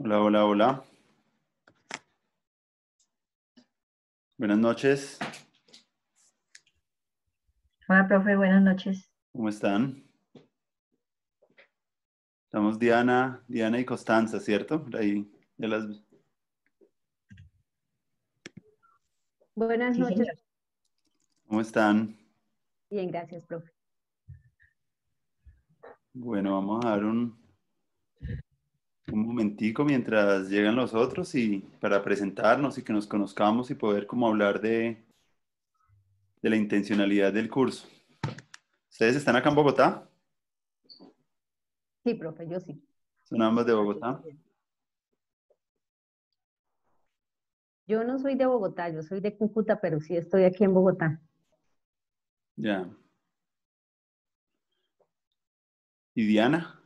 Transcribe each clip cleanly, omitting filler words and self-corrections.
Hola, hola, hola. Buenas noches. Hola, profe, buenas noches. ¿Cómo están? Estamos Diana y Constanza, ¿cierto? Por ahí ya las... Buenas Sí, noches. señor. ¿Cómo están? Bien, gracias, profe. Bueno, vamos a dar un momentico mientras llegan los otros y para presentarnos y que nos conozcamos y poder como hablar de la intencionalidad del curso. ¿Ustedes están acá en Bogotá? Sí, profe, yo sí. ¿Son ambas de Aquí Bogotá? estoy. Yo no soy de Bogotá, yo soy de Cúcuta, pero sí estoy aquí en Bogotá. Ya. ¿Y Diana?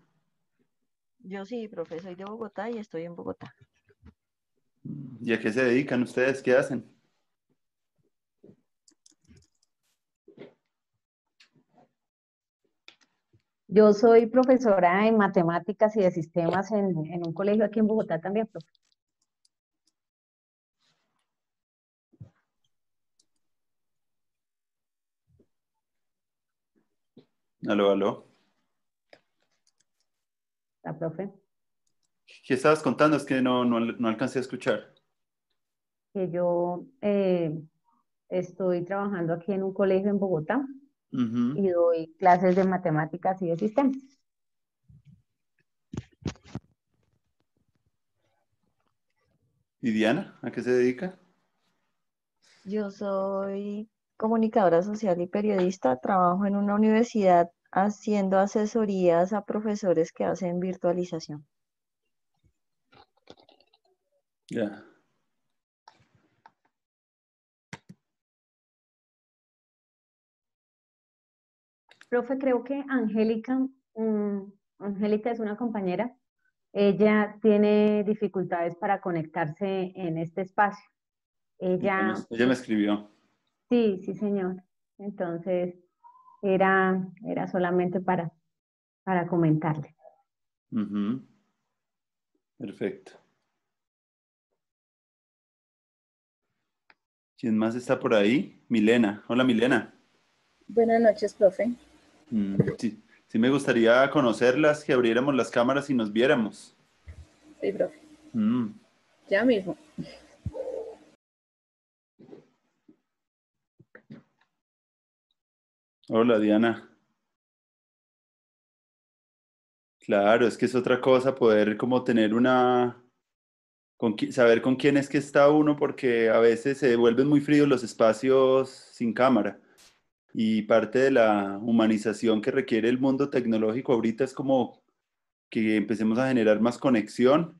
Yo sí, profe, soy de Bogotá y estoy en Bogotá. ¿Y a qué se dedican ustedes? ¿Qué hacen? Yo soy profesora en matemáticas y de sistemas en un colegio aquí en Bogotá también, profe. Aló, aló. La profe, ¿Qué estabas contando? Es que no alcancé a escuchar. que yo estoy trabajando aquí en un colegio en Bogotá Ujú. y doy clases de matemáticas y de sistemas. ¿Y Diana? ¿A qué se dedica? Yo soy comunicadora social y periodista. Trabajo en una universidad haciendo asesorías a profesores que hacen virtualización. Ya. Profe, creo que Angélica, Angélica es una compañera. Ella tiene dificultades para conectarse en este espacio. Ella, Ella me escribió. sí, sí, señor. Entonces, era solamente para comentarle. Ujú. Perfecto. ¿Quién más está por ahí? Milena. Hola, Milena. Buenas noches, profe. Sí, sí me gustaría conocerlas, que abriéramos las cámaras y nos viéramos. Sí, profe. Mm. Ya mismo. Hola, Diana. Claro, es que es otra cosa poder como tener saber con quién es que está uno, porque a veces se vuelven muy fríos los espacios sin cámara. Y parte de la humanización que requiere el mundo tecnológico ahorita es como que empecemos a generar más conexión.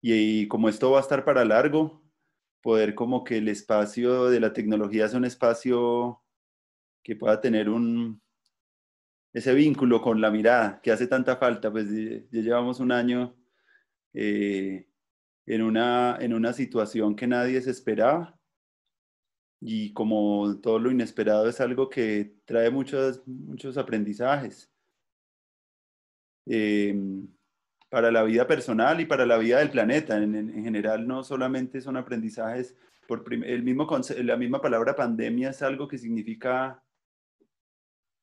Y como esto va a estar para largo, poder como que el espacio de la tecnología sea un espacio que pueda tener ese vínculo con la mirada que hace tanta falta. Pues ya llevamos un año eh, en una situación que nadie se esperaba, y como todo lo inesperado es algo que trae muchos aprendizajes eh, para la vida personal y para la vida del planeta. En general, no solamente son aprendizajes, la misma palabra pandemia es algo que significa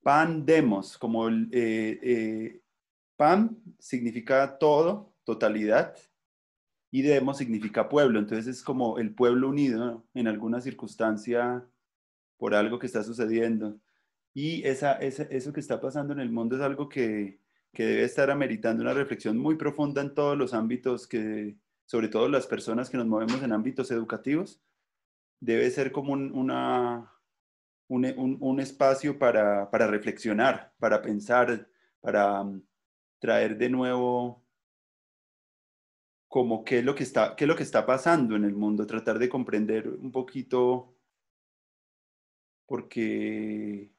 pandemos, como pan significa todo, totalidad, y demos significa pueblo. Entonces es como el pueblo unido, ¿no? En alguna circunstancia por algo que está sucediendo. Y eso que está pasando en el mundo es algo que debe estar ameritando una reflexión muy profunda en todos los ámbitos, sobre todo las personas que nos movemos en ámbitos educativos. Debe ser como un espacio para reflexionar, para pensar, para traer de nuevo como qué es lo que está pasando en el mundo, tratar de comprender un poquito, porque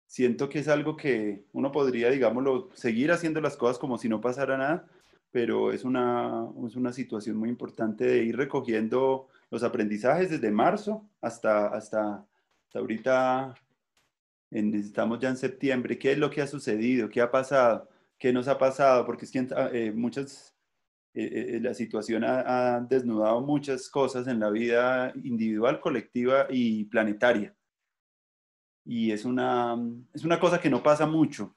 siento que es algo que uno podría, digámoslo, seguir haciendo las cosas como si no pasara nada, pero es una situación muy importante de ir recogiendo los aprendizajes desde marzo hasta ahorita. Estamos ya en septiembre. ¿Qué es lo que ha sucedido? ¿Qué ha pasado? ¿Qué nos ha pasado? Porque es que muchas la situación ha desnudado muchas cosas en la vida individual, colectiva y planetaria. Y es una cosa que no pasa mucho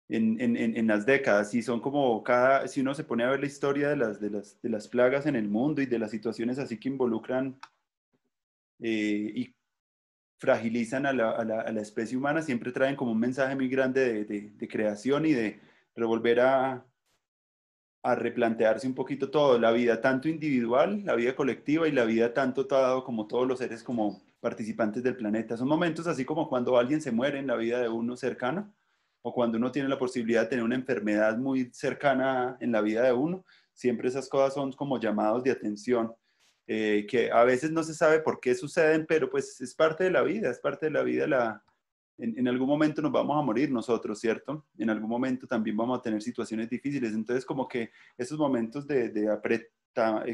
en las décadas, y son como si uno se pone a ver la historia de las plagas en el mundo y de las situaciones así que involucran y fragilizan a la especie humana, siempre traen como un mensaje muy grande de creación y de revolver a replantearse un poquito todo, la vida tanto individual, la vida colectiva y la vida tanto todo como todos los seres como participantes del planeta. Son momentos así como cuando alguien se muere en la vida de uno cercano, o cuando uno tiene la posibilidad de tener una enfermedad muy cercana en la vida de uno. Siempre esas cosas son como llamados de atención, que a veces no se sabe por qué suceden, pero pues es parte de la vida, es parte de la vida en algún momento nos vamos a morir nosotros, ¿cierto? En algún momento también vamos a tener situaciones difíciles. Entonces, como que esos momentos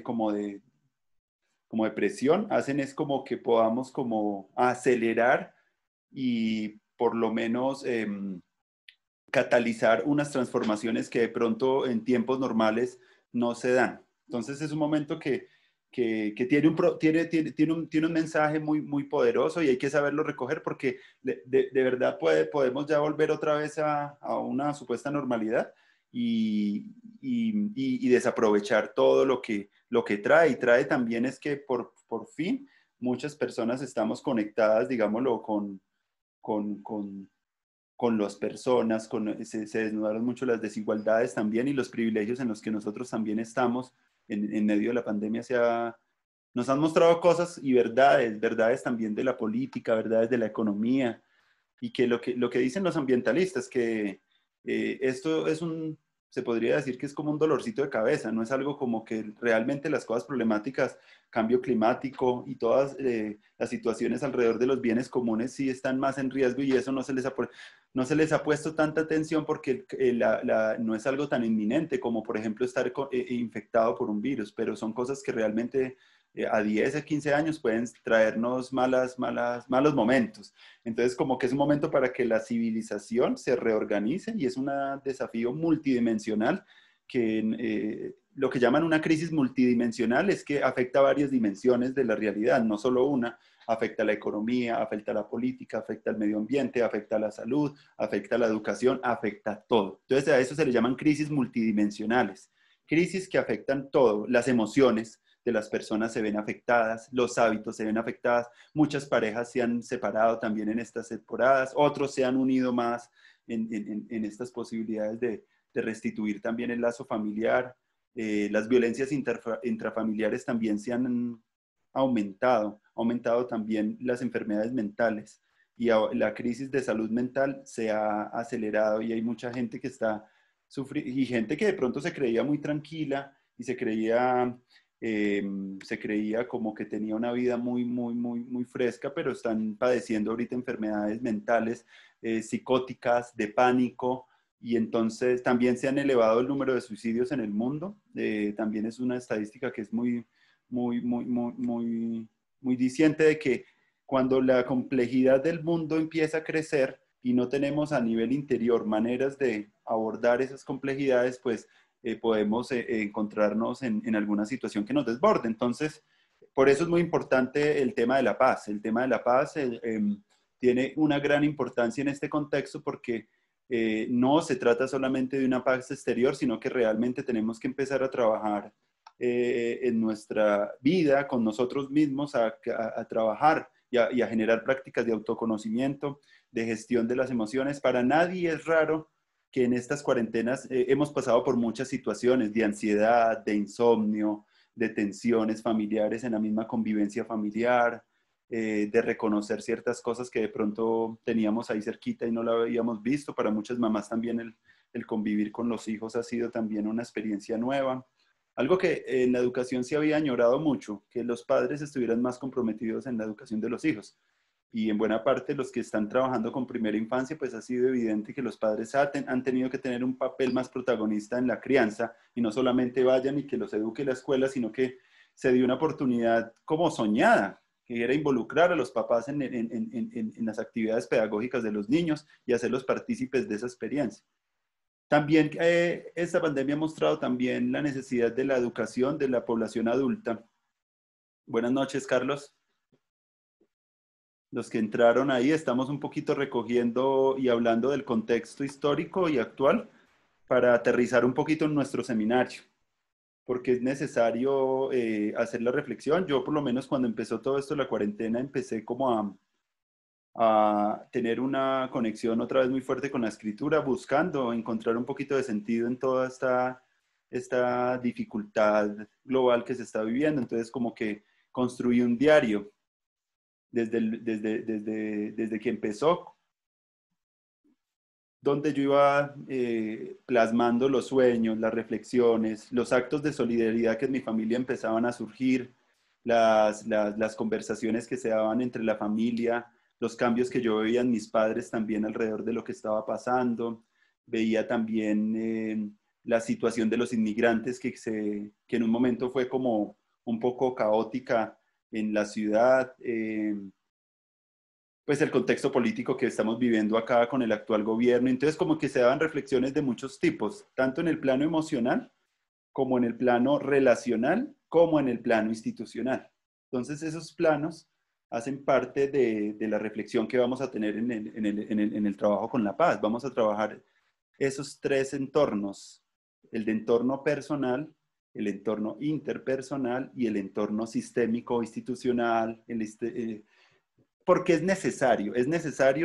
como de presión hacen es como que podamos como acelerar y por lo menos catalizar unas transformaciones que de pronto en tiempos normales no se dan. Entonces es un momento que tiene un mensaje muy poderoso y hay que saberlo recoger porque de verdad podemos ya volver otra vez a una supuesta normalidad y desaprovechar todo lo que trae. Y trae también es que por fin muchas personas estamos conectadas, digámoslo, con las personas, se desnudaron mucho las desigualdades también y los privilegios en los que nosotros también estamos en medio de la pandemia. Nos han mostrado cosas y verdades también de la política, verdades de la economía, y que lo que dicen los ambientalistas, que esto se podría decir que es como un dolorcito de cabeza, no es algo como que realmente las cosas problemáticas, cambio climático y todas las situaciones alrededor de los bienes comunes sí están más en riesgo, y eso no se les ha puesto tanta atención porque no es algo tan inminente como, por ejemplo, estar infectado por un virus, pero son cosas que realmente a 10 a 15 años pueden traernos malos momentos. Entonces, como que es un momento para que la civilización se reorganice, y es un desafío multidimensional que lo que llaman una crisis multidimensional es que afecta varias dimensiones de la realidad, no solo una. Afecta a la economía, afecta a la política, afecta al medio ambiente, afecta a la salud, afecta a la educación, afecta a todo. Entonces, a eso se le llaman crisis multidimensionales. Crisis que afectan todo, las emociones de las personas se ven afectadas, los hábitos se ven afectados, muchas parejas se han separado también en estas temporadas, otros se han unido más en estas posibilidades de restituir también el lazo familiar. Las violencias intrafamiliares también se han aumentado también las enfermedades mentales, y la crisis de salud mental se ha acelerado, y hay mucha gente que está sufriendo, y gente que de pronto se creía muy tranquila y se creía como que tenía una vida muy fresca, pero están padeciendo ahorita enfermedades mentales, psicóticas, de pánico, y entonces también se han elevado el número de suicidios en el mundo. También es una estadística que es muy diciente de que cuando la complejidad del mundo empieza a crecer y no tenemos a nivel interior maneras de abordar esas complejidades, pues podemos encontrarnos en alguna situación que nos desborde. Entonces, por eso es muy importante el tema de la paz. El tema de la paz tiene una gran importancia en este contexto porque no se trata solamente de una paz exterior, sino que realmente tenemos que empezar a trabajar en nuestra vida con nosotros mismos, a trabajar y a generar prácticas de autoconocimiento, de gestión de las emociones. Para nadie es raro que en estas cuarentenas hemos pasado por muchas situaciones de ansiedad, de insomnio, de tensiones familiares en la misma convivencia familiar, de reconocer ciertas cosas que de pronto teníamos ahí cerquita y no la habíamos visto. Para muchas mamás también el convivir con los hijos ha sido también una experiencia nueva. Algo que en la educación se había añorado mucho, que los padres estuvieran más comprometidos en la educación de los hijos. Y en buena parte los que están trabajando con primera infancia, pues ha sido evidente que los padres han tenido que tener un papel más protagonista en la crianza, y no solamente vayan y que los eduque la escuela, sino que se dio una oportunidad como soñada, que era involucrar a los papás en las actividades pedagógicas de los niños y hacerlos partícipes de esa experiencia. También esta pandemia ha mostrado también la necesidad de la educación de la población adulta. Buenas noches, Carlos. Los que entraron ahí, estamos un poquito recogiendo y hablando del contexto histórico y actual para aterrizar un poquito en nuestro seminario, porque es necesario hacer la reflexión. Yo por lo menos cuando empezó todo esto, la cuarentena, empecé como a tener una conexión otra vez muy fuerte con la escritura, buscando encontrar un poquito de sentido en toda esta dificultad global que se está viviendo. Entonces como que construí un diario desde que empezó, donde yo iba plasmando los sueños, las reflexiones, los actos de solidaridad que en mi familia empezaban a surgir, las conversaciones que se daban entre la familia, los cambios que yo veía en mis padres también alrededor de lo que estaba pasando. Veía también la situación de los inmigrantes que en un momento fue como un poco caótica en la ciudad. Pues el contexto político que estamos viviendo acá con el actual gobierno. Entonces como que se daban reflexiones de muchos tipos, tanto en el plano emocional, como en el plano relacional, como en el plano institucional. Entonces esos planos hacen parte de la reflexión que vamos a tener en el trabajo con la paz. Vamos a trabajar esos tres entornos, el de entorno personal, el entorno interpersonal y el entorno sistémico institucional, porque es necesario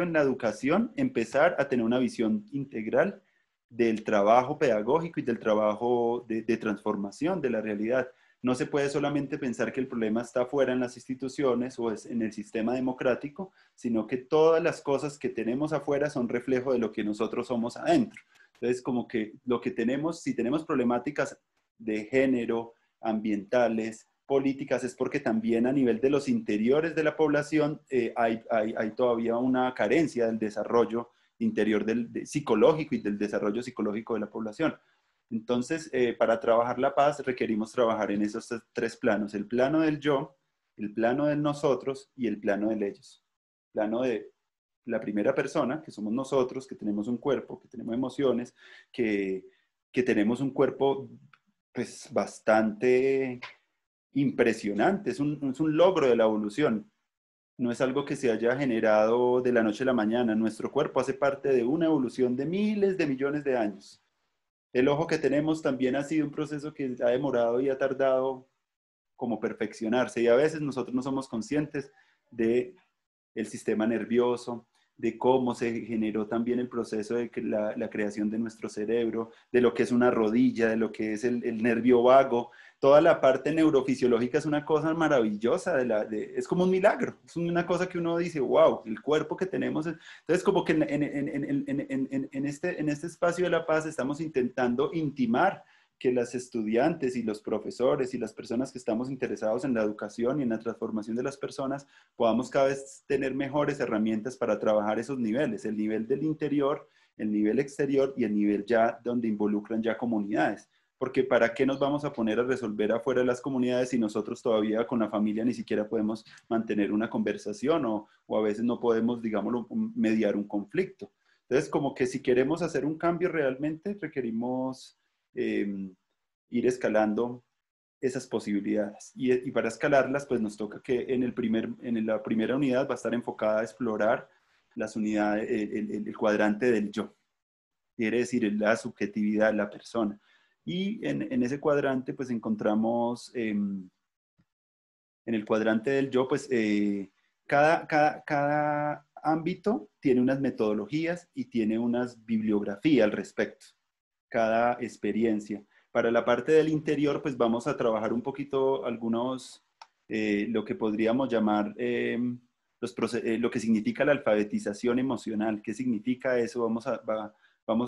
en la educación empezar a tener una visión integral del trabajo pedagógico y del trabajo de transformación de la realidad. No se puede solamente pensar que el problema está afuera en las instituciones o es en el sistema democrático, sino que todas las cosas que tenemos afuera son reflejo de lo que nosotros somos adentro. Entonces, como que lo que tenemos, si tenemos problemáticas de género, ambientales, políticas, es porque también a nivel de los interiores de la población hay todavía una carencia del desarrollo interior psicológico y del desarrollo psicológico de la población. Entonces, para trabajar la paz requerimos trabajar en esos tres planos, el plano del yo, el plano del nosotros y el plano del ellos. El plano de la primera persona, que somos nosotros, que tenemos un cuerpo, que tenemos emociones, que tenemos un cuerpo pues bastante impresionante, es un logro de la evolución. No es algo que se haya generado de la noche a la mañana. Nuestro cuerpo hace parte de una evolución de miles de millones de años. El ojo que tenemos también ha sido un proceso que ha demorado y ha tardado como perfeccionarse. Y a veces nosotros no somos conscientes de el sistema nervioso, de cómo se generó también el proceso de la creación de nuestro cerebro, de lo que es una rodilla, de lo que es el nervio vago. Toda la parte neurofisiológica es una cosa maravillosa, es como un milagro, es una cosa que uno dice, wow, el cuerpo que tenemos. Entonces, como que en este espacio de la paz estamos intentando intimar que las estudiantes y los profesores y las personas que estamos interesados en la educación y en la transformación de las personas podamos cada vez tener mejores herramientas para trabajar esos niveles, el nivel del interior, el nivel exterior y el nivel ya donde involucran ya comunidades. Porque ¿para qué nos vamos a poner a resolver afuera de las comunidades si nosotros todavía con la familia ni siquiera podemos mantener una conversación o a veces no podemos, digámoslo, mediar un conflicto? Entonces, como que si queremos hacer un cambio realmente, requerimos ir escalando esas posibilidades. Y para escalarlas, pues nos toca que en la primera unidad va a estar enfocada a explorar las unidades, el cuadrante del yo. Quiere decir la subjetividad de la persona. Y en ese cuadrante, pues encontramos, en el cuadrante del yo, pues cada ámbito tiene unas metodologías y tiene unas bibliografías al respecto, cada experiencia. Para la parte del interior, pues vamos a trabajar un poquito lo que podríamos llamar lo que significa la alfabetización emocional. ¿Qué significa eso? Vamos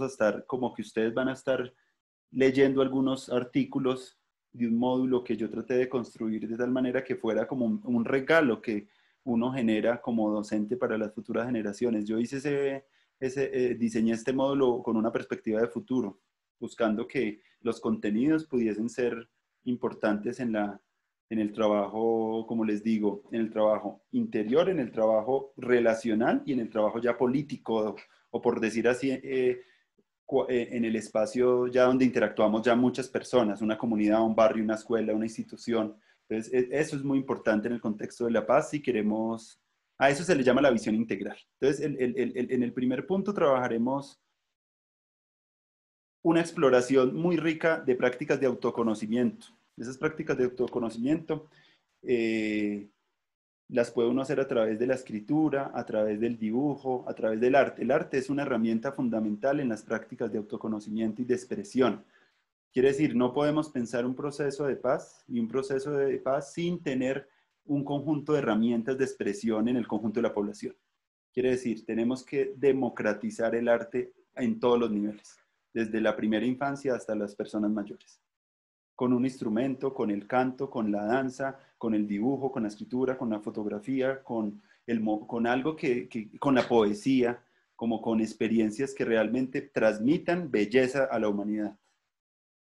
a estar, como que ustedes van a estar leyendo algunos artículos de un módulo que yo traté de construir de tal manera que fuera como un regalo que uno genera como docente para las futuras generaciones. Yo diseñé este módulo con una perspectiva de futuro, buscando que los contenidos pudiesen ser importantes en el trabajo, como les digo, en el trabajo interior, en el trabajo relacional y en el trabajo ya político, o por decir así, en el espacio ya donde interactuamos ya muchas personas, una comunidad, un barrio, una escuela, una institución. Entonces, eso es muy importante en el contexto de la paz si queremos, a eso se le llama la visión integral. Entonces, en el primer punto trabajaremos una exploración muy rica de prácticas de autoconocimiento. Esas prácticas de autoconocimiento las puede uno hacer a través de la escritura, a través del dibujo, a través del arte. El arte es una herramienta fundamental en las prácticas de autoconocimiento y de expresión. Quiere decir, no podemos pensar un proceso de paz y un proceso de paz sin tener un conjunto de herramientas de expresión en el conjunto de la población. Quiere decir, tenemos que democratizar el arte en todos los niveles, desde la primera infancia hasta las personas mayores. Con un instrumento, con el canto, con la danza, con el dibujo, con la escritura, con la fotografía, con algo con la poesía, como con experiencias que realmente transmitan belleza a la humanidad.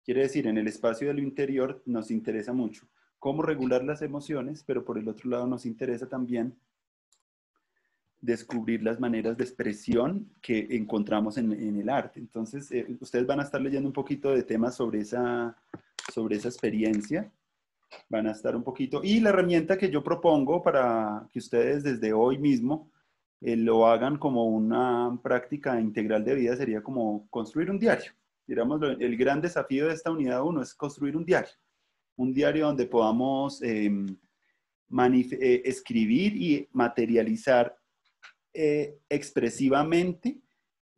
Quiere decir, en el espacio de lo interior nos interesa mucho cómo regular las emociones, pero por el otro lado nos interesa también descubrir las maneras de expresión que encontramos en el arte. Entonces, ustedes van a estar leyendo un poquito de temas sobre esa experiencia. Van a estar un poquito. Y la herramienta que yo propongo para que ustedes desde hoy mismo lo hagan como una práctica integral de vida sería como construir un diario. Digamos, el gran desafío de esta unidad 1 es construir un diario donde podamos escribir y materializar expresivamente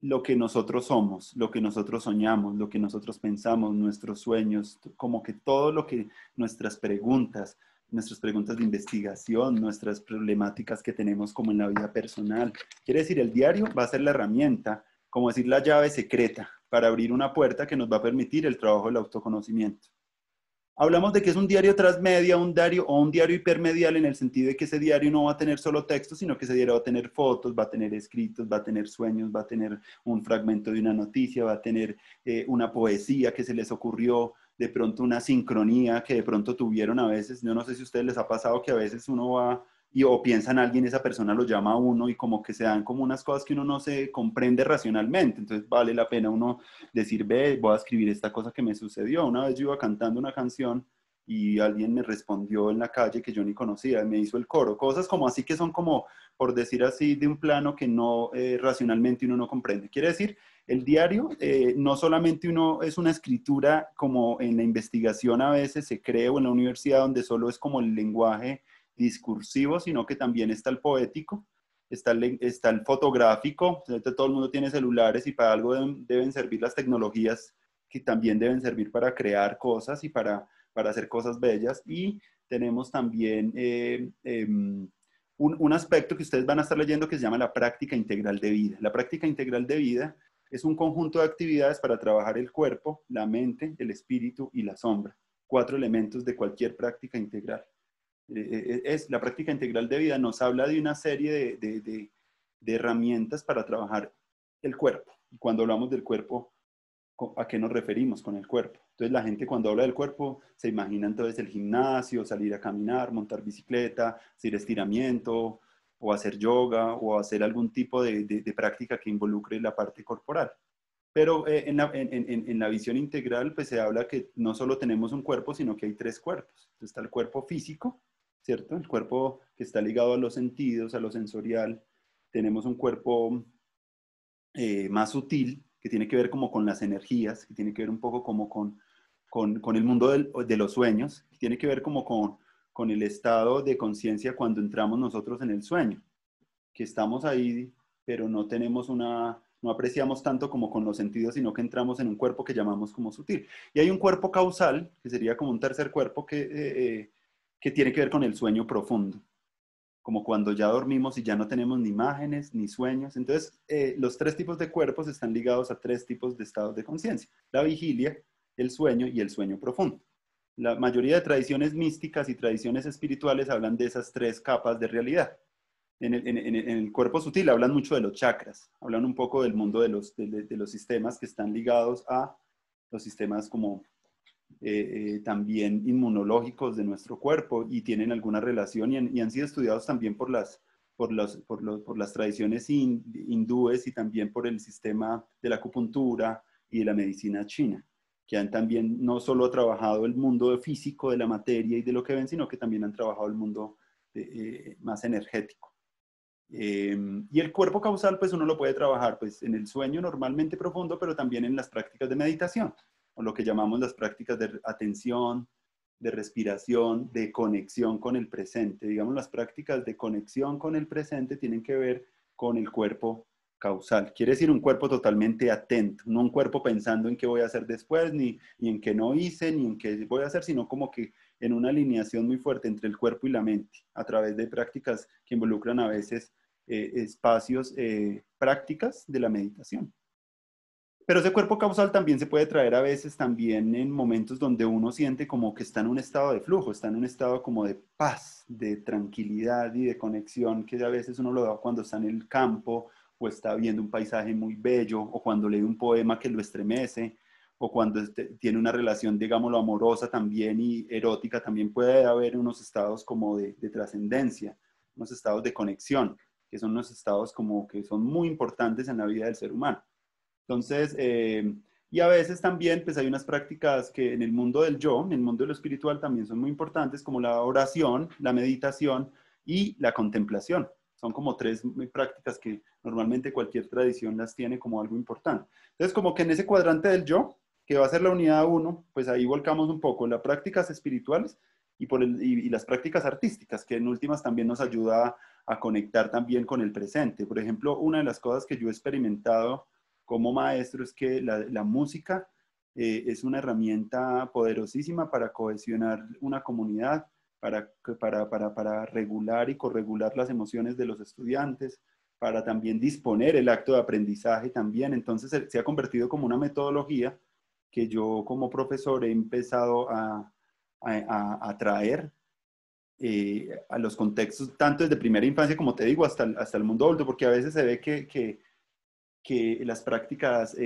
lo que nosotros somos, lo que nosotros soñamos, lo que nosotros pensamos, nuestros sueños, como que todo lo que nuestras preguntas de investigación, nuestras problemáticas que tenemos como en la vida personal. Quiere decir, el diario va a ser la herramienta, como decir la llave secreta para abrir una puerta que nos va a permitir el trabajo del autoconocimiento. Hablamos de que es un diario transmedia, un diario hipermedial en el sentido de que ese diario no va a tener solo texto, sino que ese diario va a tener fotos, va a tener escritos, va a tener sueños, va a tener un fragmento de una noticia, va a tener una poesía que se les ocurrió, de pronto una sincronía que de pronto tuvieron a veces. Yo no sé si a ustedes les ha pasado que a veces uno va o piensa en alguien, esa persona lo llama a uno y como que se dan como unas cosas que uno no se comprende racionalmente. Entonces vale la pena uno decir, ve, voy a escribir esta cosa que me sucedió. Una vez yo iba cantando una canción y alguien me respondió en la calle que yo ni conocía, me hizo el coro. Cosas como así que son como, por decir así, de un plano que no racionalmente uno no comprende. Quiere decir, el diario no solamente es una escritura como en la investigación a veces se cree o en la universidad donde solo es como el lenguaje discursivo, sino que también está el poético, está el fotográfico. Todo el mundo tiene celulares y para algo deben servir las tecnologías que también deben servir para crear cosas y para hacer cosas bellas. Y tenemos también un aspecto que ustedes van a estar leyendo que se llama la práctica integral de vida. La práctica integral de vida es un conjunto de actividades para trabajar el cuerpo, la mente, el espíritu y la sombra. 4 elementos de cualquier práctica integral. La práctica integral de vida nos habla de una serie de herramientas para trabajar el cuerpo. Y cuando hablamos del cuerpo, ¿a qué nos referimos con el cuerpo? Entonces la gente cuando habla del cuerpo se imagina entonces el gimnasio, salir a caminar, montar bicicleta, hacer estiramiento, o hacer yoga, o hacer algún tipo de práctica que involucre la parte corporal. Pero en la visión integral pues se habla que no solo tenemos un cuerpo, sino que hay 3 cuerpos. Entonces, está el cuerpo físico, ¿cierto? El cuerpo que está ligado a los sentidos, a lo sensorial. Tenemos un cuerpo más sutil, que tiene que ver como con las energías, que tiene que ver un poco como con el mundo de los sueños, que tiene que ver como con el estado de conciencia cuando entramos nosotros en el sueño, que estamos ahí, pero no tenemos no apreciamos tanto como con los sentidos, sino que entramos en un cuerpo que llamamos como sutil. Y hay un cuerpo causal, que sería como un tercer cuerpo que tiene que ver con el sueño profundo, como cuando ya dormimos y ya no tenemos ni imágenes ni sueños. Entonces, los 3 tipos de cuerpos están ligados a 3 tipos de estados de conciencia: la vigilia, el sueño y el sueño profundo. La mayoría de tradiciones místicas y tradiciones espirituales hablan de esas 3 capas de realidad. En el cuerpo sutil hablan mucho de los chakras, hablan un poco del mundo de los sistemas que están ligados a los sistemas como también inmunológicos de nuestro cuerpo y tienen alguna relación y han sido estudiados también por las tradiciones hindúes y también por el sistema de la acupuntura y de la medicina china, que han también no solo trabajado el mundo físico de la materia y de lo que ven, sino que también han trabajado el mundo más energético. Y el cuerpo causal, pues uno lo puede trabajar pues, en el sueño normalmente profundo, pero también en las prácticas de meditación, o lo que llamamos las prácticas de atención, de respiración, de conexión con el presente. Digamos, las prácticas de conexión con el presente tienen que ver con el cuerpo causal. Quiere decir un cuerpo totalmente atento, no un cuerpo pensando en qué voy a hacer después, ni en qué no hice, ni en qué voy a hacer, sino como que en una alineación muy fuerte entre el cuerpo y la mente, a través de prácticas que involucran a veces espacios, prácticas de la meditación. Pero ese cuerpo causal también se puede traer a veces también en momentos donde uno siente como que está en un estado de flujo, está en un estado como de paz, de tranquilidad y de conexión, que a veces uno lo da cuando está en el campo o está viendo un paisaje muy bello, o cuando lee un poema que lo estremece, o cuando tiene una relación, digámoslo, amorosa también y erótica, también puede haber unos estados como de trascendencia, unos estados de conexión, que son unos estados como que son muy importantes en la vida del ser humano. Entonces, y a veces también, pues hay unas prácticas que en el mundo del yo, en el mundo de lo espiritual también son muy importantes, como la oración, la meditación y la contemplación. Son como tres prácticas que normalmente cualquier tradición las tiene como algo importante. Entonces, como que en ese cuadrante del yo, que va a ser la unidad 1, pues ahí volcamos un poco las prácticas espirituales y las prácticas artísticas, que en últimas también nos ayuda a conectar también con el presente. Por ejemplo, una de las cosas que yo he experimentado como maestro es que la música es una herramienta poderosísima para cohesionar una comunidad, para regular y corregular las emociones de los estudiantes, para también disponer el acto de aprendizaje también. Entonces se ha convertido como una metodología que yo como profesor he empezado a traer a los contextos, tanto desde primera infancia, como te digo, hasta el mundo adulto, porque a veces se ve que las prácticas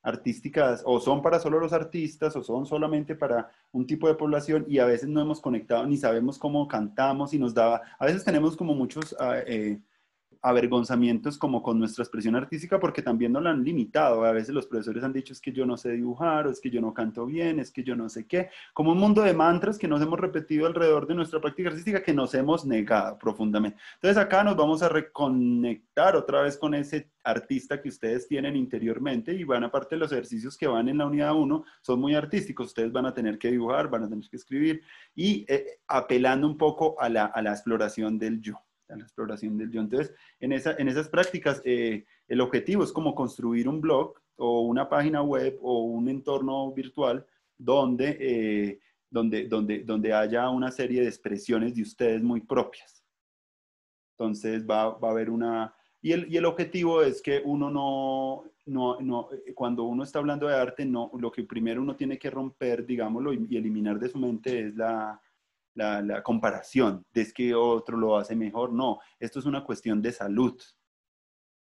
artísticas o son para solo los artistas o son solamente para un tipo de población, y a veces no hemos conectado ni sabemos cómo cantamos, y a veces tenemos como muchos avergonzamientos como con nuestra expresión artística, porque también nos la han limitado. A veces los profesores han dicho es que yo no sé dibujar, o es que yo no canto bien, es que yo no sé qué, como un mundo de mantras que nos hemos repetido alrededor de nuestra práctica artística, que nos hemos negado profundamente. Entonces acá nos vamos a reconectar otra vez con ese artista que ustedes tienen interiormente, y van, aparte de los ejercicios que van en la unidad 1, son muy artísticos. Ustedes van a tener que dibujar, van a tener que escribir, y apelando un poco a la exploración del yo. A la exploración del yo. Entonces, en esas prácticas, el objetivo es como construir un blog o una página web o un entorno virtual donde haya una serie de expresiones de ustedes muy propias. Entonces, va a haber una... Y el objetivo es que uno cuando uno está hablando de arte, lo que primero uno tiene que romper, digámoslo, y eliminar de su mente es la comparación, de es que otro lo hace mejor. No, esto es una cuestión de salud.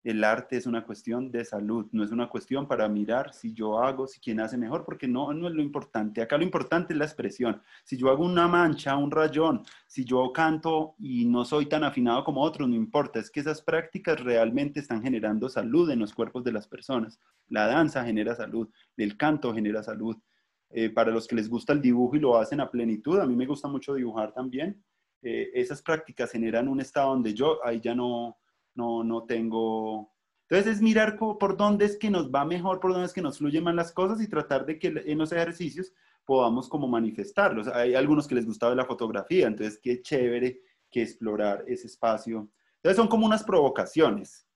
El arte es una cuestión de salud, no es una cuestión para mirar si yo hago, si quién hace mejor, porque no es lo importante. Acá lo importante es la expresión. Si yo hago una mancha, un rayón, si yo canto y no soy tan afinado como otros, no importa. Es que esas prácticas realmente están generando salud en los cuerpos de las personas. La danza genera salud, el canto genera salud. Para los que les gusta el dibujo y lo hacen a plenitud, a mí me gusta mucho dibujar también, esas prácticas generan un estado donde yo ahí ya no tengo... Entonces es mirar por dónde es que nos va mejor, por dónde es que nos fluyen más las cosas, y tratar de que en los ejercicios podamos como manifestarlos. Hay algunos que les gustaba la fotografía, entonces qué chévere que explorar ese espacio. Entonces son como unas provocaciones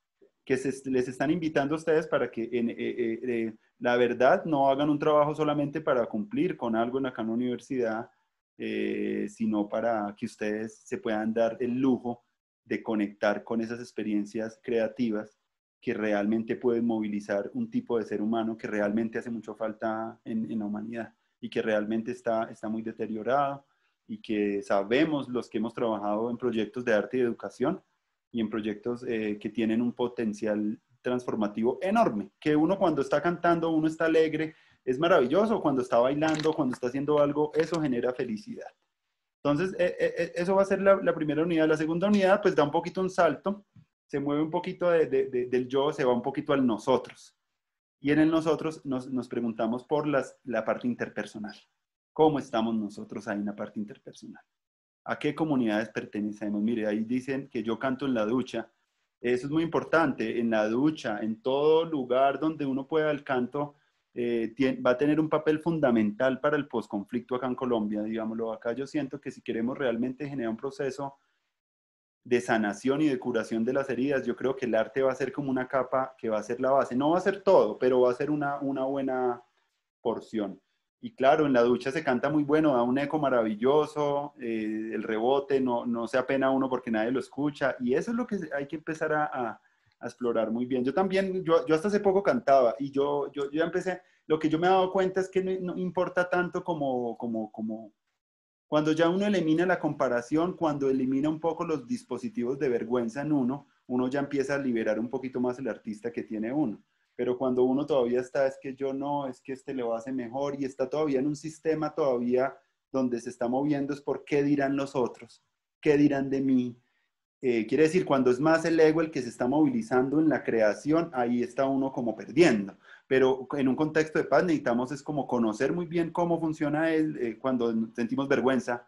que les están invitando a ustedes para que la verdad no hagan un trabajo solamente para cumplir con algo en la universidad, sino para que ustedes se puedan dar el lujo de conectar con esas experiencias creativas que realmente pueden movilizar un tipo de ser humano que realmente hace mucho falta en la humanidad, y que realmente está muy deteriorado, y que sabemos, los que hemos trabajado en proyectos de arte y educación, y en proyectos que tienen un potencial transformativo enorme, que uno cuando está cantando, uno está alegre, es maravilloso, cuando está bailando, cuando está haciendo algo, eso genera felicidad. Entonces, eso va a ser la primera unidad. La segunda unidad, pues da un poquito un salto, se mueve un poquito del yo, se va un poquito al nosotros. Y en el nosotros nos preguntamos por la parte interpersonal. ¿Cómo estamos nosotros ahí en la parte interpersonal? ¿A qué comunidades pertenecemos? Mire, ahí dicen que yo canto en la ducha. Eso es muy importante, en la ducha, en todo lugar donde uno pueda el canto, va a tener un papel fundamental para el posconflicto acá en Colombia, digámoslo. Acá yo siento que si queremos realmente generar un proceso de sanación y de curación de las heridas, yo creo que el arte va a ser como una capa que va a ser la base. No va a ser todo, pero va a ser una buena porción. Y claro, en la ducha se canta muy bueno, da un eco maravilloso, el rebote, no se apena uno porque nadie lo escucha, y eso es lo que hay que empezar a explorar muy bien. Yo también, yo hasta hace poco cantaba, y yo ya empecé, lo que yo me he dado cuenta es que no importa tanto como cuando ya uno elimina la comparación, cuando elimina un poco los dispositivos de vergüenza en uno ya empieza a liberar un poquito más el artista que tiene uno. Pero cuando uno todavía está, es que yo no, es que este lo hace mejor y está todavía en un sistema todavía donde se está moviendo, es por qué dirán los otros, qué dirán de mí. Quiere decir, cuando es más el ego el que se está movilizando en la creación, ahí está uno como perdiendo. Pero en un contexto de paz necesitamos es como conocer muy bien cómo funciona cuando sentimos vergüenza,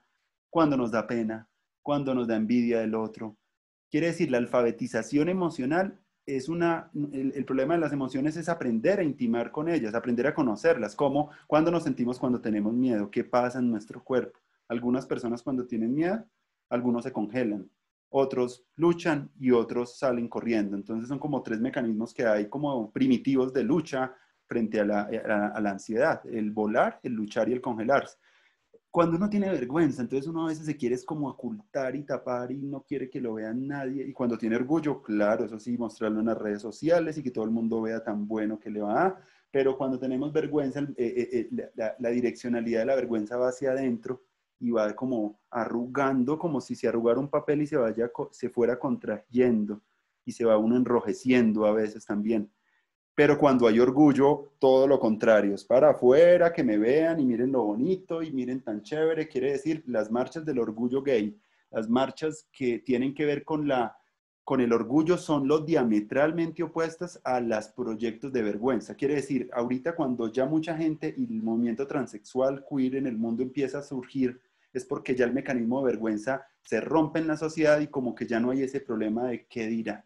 cuando nos da pena, cuando nos da envidia del otro. Quiere decir, la alfabetización emocional es el problema de las emociones es aprender a intimar con ellas, aprender a conocerlas, como cuando nos sentimos cuando tenemos miedo, qué pasa en nuestro cuerpo. Algunas personas cuando tienen miedo, algunos se congelan, otros luchan y otros salen corriendo. Entonces son como tres mecanismos que hay como primitivos de lucha frente a la ansiedad, el volar, el luchar y el congelarse. Cuando uno tiene vergüenza, entonces uno a veces se quiere es como ocultar y tapar y no quiere que lo vea nadie. Y cuando tiene orgullo, claro, eso sí, mostrarlo en las redes sociales y que todo el mundo vea tan bueno que le va. Pero cuando tenemos vergüenza, la direccionalidad de la vergüenza va hacia adentro y va como arrugando, como si se arrugara un papel y se fuera contrayendo y se va uno enrojeciendo a veces también. Pero cuando hay orgullo, todo lo contrario, es para afuera, que me vean y miren lo bonito y miren tan chévere. Quiere decir, las marchas del orgullo gay, las marchas que tienen que ver con el orgullo son los diametralmente opuestas a los proyectos de vergüenza. Quiere decir, ahorita cuando ya mucha gente y el movimiento transexual, queer en el mundo empieza a surgir, es porque ya el mecanismo de vergüenza se rompe en la sociedad y como que ya no hay ese problema de qué dirá.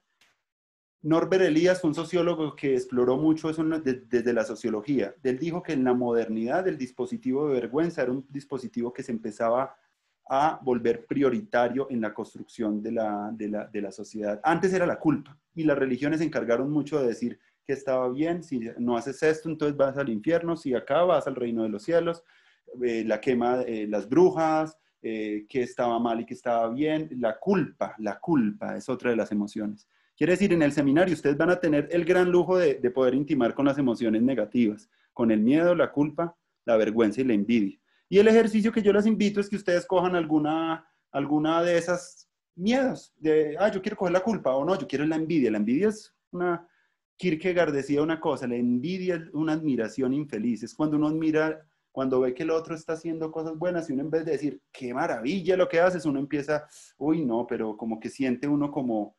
Norbert Elias fue un sociólogo que exploró mucho eso desde la sociología. Él dijo que en la modernidad el dispositivo de vergüenza era un dispositivo que se empezaba a volver prioritario en la construcción de la sociedad. Antes era la culpa y las religiones se encargaron mucho de decir que estaba bien, si no haces esto entonces vas al infierno, si acá vas al reino de los cielos, la quema, las brujas, que estaba mal y que estaba bien. La culpa es otra de las emociones. Quiere decir, en el seminario ustedes van a tener el gran lujo de poder intimar con las emociones negativas, con el miedo, la culpa, la vergüenza y la envidia. Y el ejercicio que yo les invito es que ustedes cojan alguna de esas miedos, yo quiero coger la culpa, o no, yo quiero la envidia. La envidia es una, Kierkegaard decía una cosa, la envidia es una admiración infeliz, es cuando uno admira, cuando ve que el otro está haciendo cosas buenas y uno en vez de decir, qué maravilla lo que haces, uno empieza, uy, no, pero como que siente uno como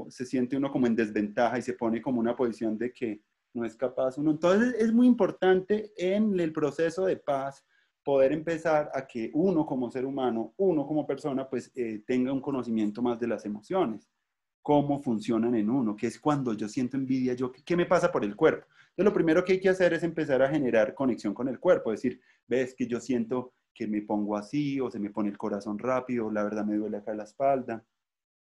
se siente uno como en desventaja y se pone como una posición de que no es capaz uno. Entonces es muy importante en el proceso de paz poder empezar a que uno como ser humano, uno como persona, pues tenga un conocimiento más de las emociones, cómo funcionan en uno, que es cuando yo siento envidia, ¿qué me pasa por el cuerpo? Entonces lo primero que hay que hacer es empezar a generar conexión con el cuerpo, es decir, ves que yo siento que me pongo así, o se me pone el corazón rápido, la verdad me duele acá la espalda,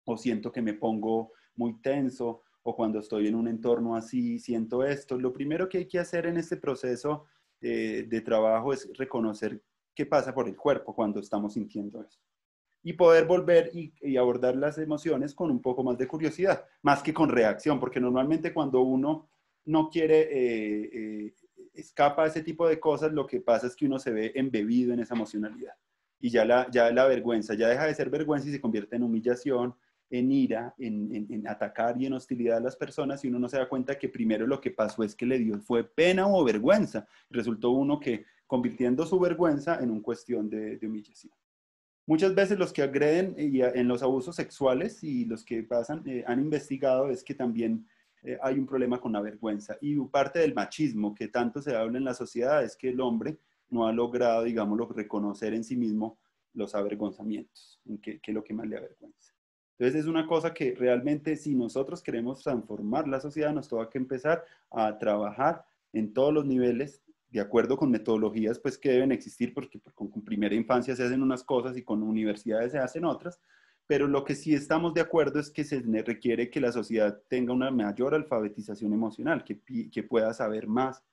o siento que me pongo muy tenso, o cuando estoy en un entorno así, siento esto. Lo primero que hay que hacer en este proceso de trabajo es reconocer qué pasa por el cuerpo cuando estamos sintiendo eso. Y poder volver y abordar las emociones con un poco más de curiosidad, más que con reacción, porque normalmente cuando uno no quiere, escapa a ese tipo de cosas, lo que pasa es que uno se ve embebido en esa emocionalidad. Y ya la vergüenza ya deja de ser vergüenza y se convierte en humillación, en ira, en atacar y en hostilidad a las personas, y uno no se da cuenta que primero lo que pasó es que le dio fue pena o vergüenza. Resultó uno que convirtiendo su vergüenza en una cuestión de humillación. Muchas veces los que agreden en los abusos sexuales y los que pasan han investigado es que también hay un problema con la vergüenza. Y parte del machismo que tanto se habla en la sociedad es que el hombre no ha logrado, digámoslo, reconocer en sí mismo los avergonzamientos, que es lo que más le avergüenza. Entonces es una cosa que realmente si nosotros queremos transformar la sociedad, nos toca que empezar a trabajar en todos los niveles, de acuerdo con metodologías pues, que deben existir, porque con primera infancia se hacen unas cosas y con universidades se hacen otras, pero lo que sí estamos de acuerdo es que se requiere que la sociedad tenga una mayor alfabetización emocional, que pueda saber más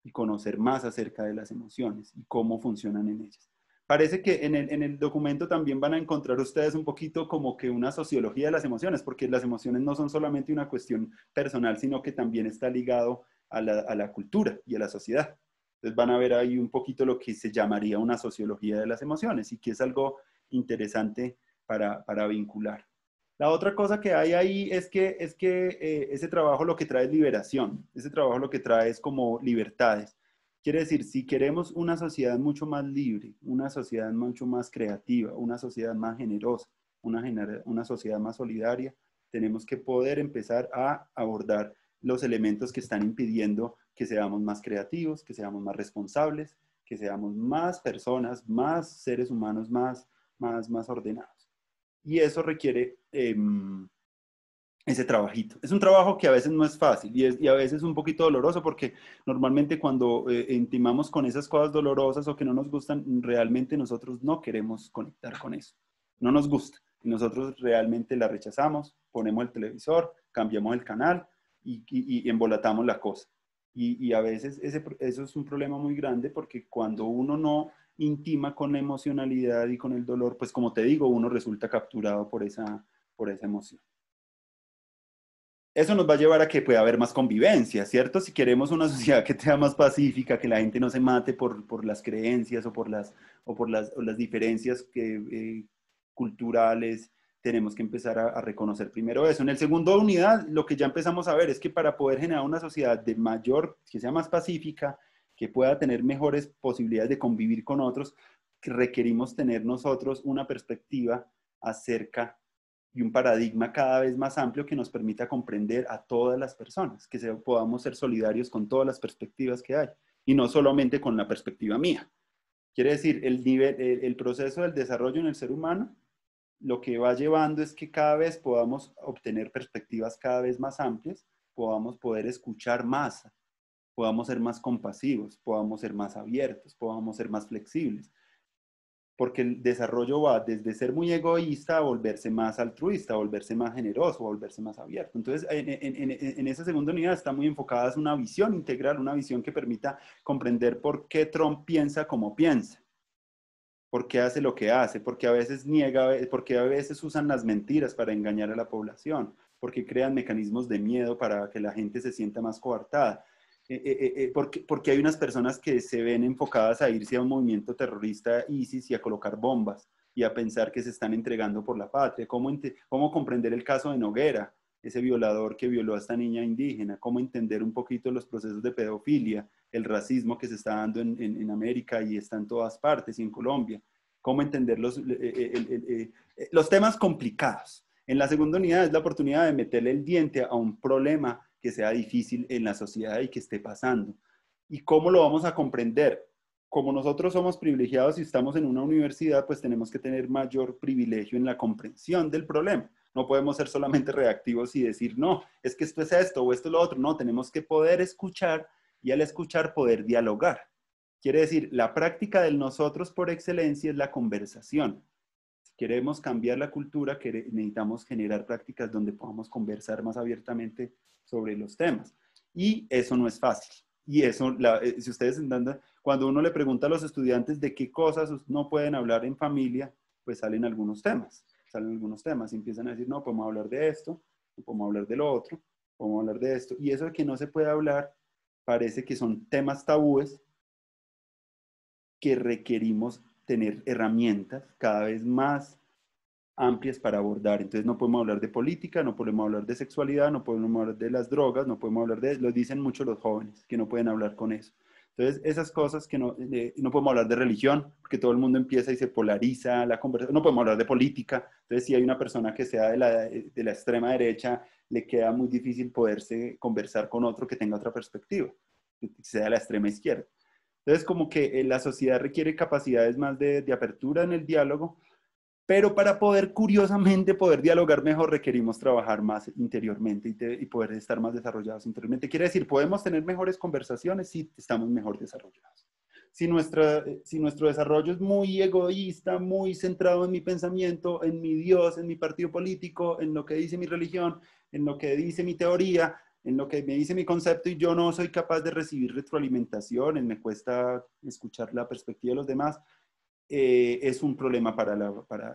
y conocer más acerca de las emociones y cómo funcionan en ellas. Parece que en el documento también van a encontrar ustedes un poquito como que una sociología de las emociones, porque las emociones no son solamente una cuestión personal, sino que también está ligado a la cultura y a la sociedad. Entonces van a ver ahí un poquito lo que se llamaría una sociología de las emociones y que es algo interesante para vincular. La otra cosa que hay ahí es que ese trabajo lo que trae es liberación, ese trabajo lo que trae es como libertades. Quiere decir, si queremos una sociedad mucho más libre, una sociedad mucho más creativa, una sociedad más generosa, una sociedad más solidaria, tenemos que poder empezar a abordar los elementos que están impidiendo que seamos más creativos, que seamos más responsables, que seamos más personas, más seres humanos, más ordenados. Y eso requiere ese trabajito. Es un trabajo que a veces no es fácil y a veces un poquito doloroso porque normalmente cuando intimamos con esas cosas dolorosas o que no nos gustan, realmente nosotros no queremos conectar con eso. No nos gusta. Y nosotros realmente la rechazamos, ponemos el televisor, cambiamos el canal y embolatamos la cosa. Y a veces eso es un problema muy grande porque cuando uno no intima con la emocionalidad y con el dolor, pues como te digo, uno resulta capturado por esa emoción. Eso nos va a llevar a que pueda haber más convivencia, ¿cierto? Si queremos una sociedad que sea más pacífica, que la gente no se mate por las creencias o por las diferencias culturales, tenemos que empezar a reconocer primero eso. En el segundo unidad, lo que ya empezamos a ver es que para poder generar una sociedad de mayor, que sea más pacífica, que pueda tener mejores posibilidades de convivir con otros, que requerimos tener nosotros una perspectiva acerca y un paradigma cada vez más amplio que nos permita comprender a todas las personas, que podamos ser solidarios con todas las perspectivas que hay, y no solamente con la perspectiva mía. Quiere decir, el proceso del desarrollo en el ser humano, lo que va llevando es que cada vez podamos obtener perspectivas cada vez más amplias, podamos poder escuchar más, podamos ser más compasivos, podamos ser más abiertos, podamos ser más flexibles, porque el desarrollo va desde ser muy egoísta a volverse más altruista, a volverse más generoso, a volverse más abierto. Entonces, en esa segunda unidad está muy enfocada en una visión integral, una visión que permita comprender por qué Trump piensa como piensa, por qué hace lo que hace, porque a veces niega, porque a veces usan las mentiras para engañar a la población, porque crean mecanismos de miedo para que la gente se sienta más coartada. Porque hay unas personas que se ven enfocadas a irse a un movimiento terrorista ISIS y a colocar bombas y a pensar que se están entregando por la patria. ¿Cómo comprender el caso de Noguera, ese violador que violó a esta niña indígena? ¿Cómo entender un poquito los procesos de pedofilia, el racismo que se está dando en América y está en todas partes y en Colombia? ¿Cómo entender los temas complicados? En la segunda unidad es la oportunidad de meterle el diente a un problema que sea difícil en la sociedad y que esté pasando. ¿Y cómo lo vamos a comprender? Como nosotros somos privilegiados y estamos en una universidad, pues tenemos que tener mayor privilegio en la comprensión del problema. No podemos ser solamente reactivos y decir, no, es que esto es esto o esto es lo otro. No, tenemos que poder escuchar y al escuchar poder dialogar. Quiere decir, la práctica del nosotros por excelencia es la conversación. Si queremos cambiar la cultura, necesitamos generar prácticas donde podamos conversar más abiertamente sobre los temas. Y eso no es fácil. Y eso, si ustedes entienden, cuando uno le pregunta a los estudiantes de qué cosas no pueden hablar en familia, pues salen algunos temas. Y empiezan a decir, no, podemos hablar de esto, no podemos hablar de lo otro, podemos hablar de esto. Y eso de que no se puede hablar, parece que son temas tabúes que requerimos tener herramientas cada vez más amplias para abordar. Entonces no podemos hablar de política, no podemos hablar de sexualidad, no podemos hablar de las drogas, no podemos hablar de... Lo dicen mucho los jóvenes, que no pueden hablar con eso. Entonces, esas cosas que no podemos hablar de religión, porque todo el mundo empieza y se polariza la conversación. No podemos hablar de política. Entonces, si hay una persona que sea de la extrema derecha, le queda muy difícil poderse conversar con otro que tenga otra perspectiva, que sea de la extrema izquierda. Entonces, como que la sociedad requiere capacidades más de apertura en el diálogo, pero para poder, curiosamente, poder dialogar mejor, requerimos trabajar más interiormente y poder estar más desarrollados interiormente. Quiere decir, podemos tener mejores conversaciones si estamos mejor desarrollados. Si nuestro desarrollo es muy egoísta, muy centrado en mi pensamiento, en mi Dios, en mi partido político, en lo que dice mi religión, en lo que dice mi teoría, en lo que me dice mi concepto, y yo no soy capaz de recibir retroalimentaciones, me cuesta escuchar la perspectiva de los demás, es un problema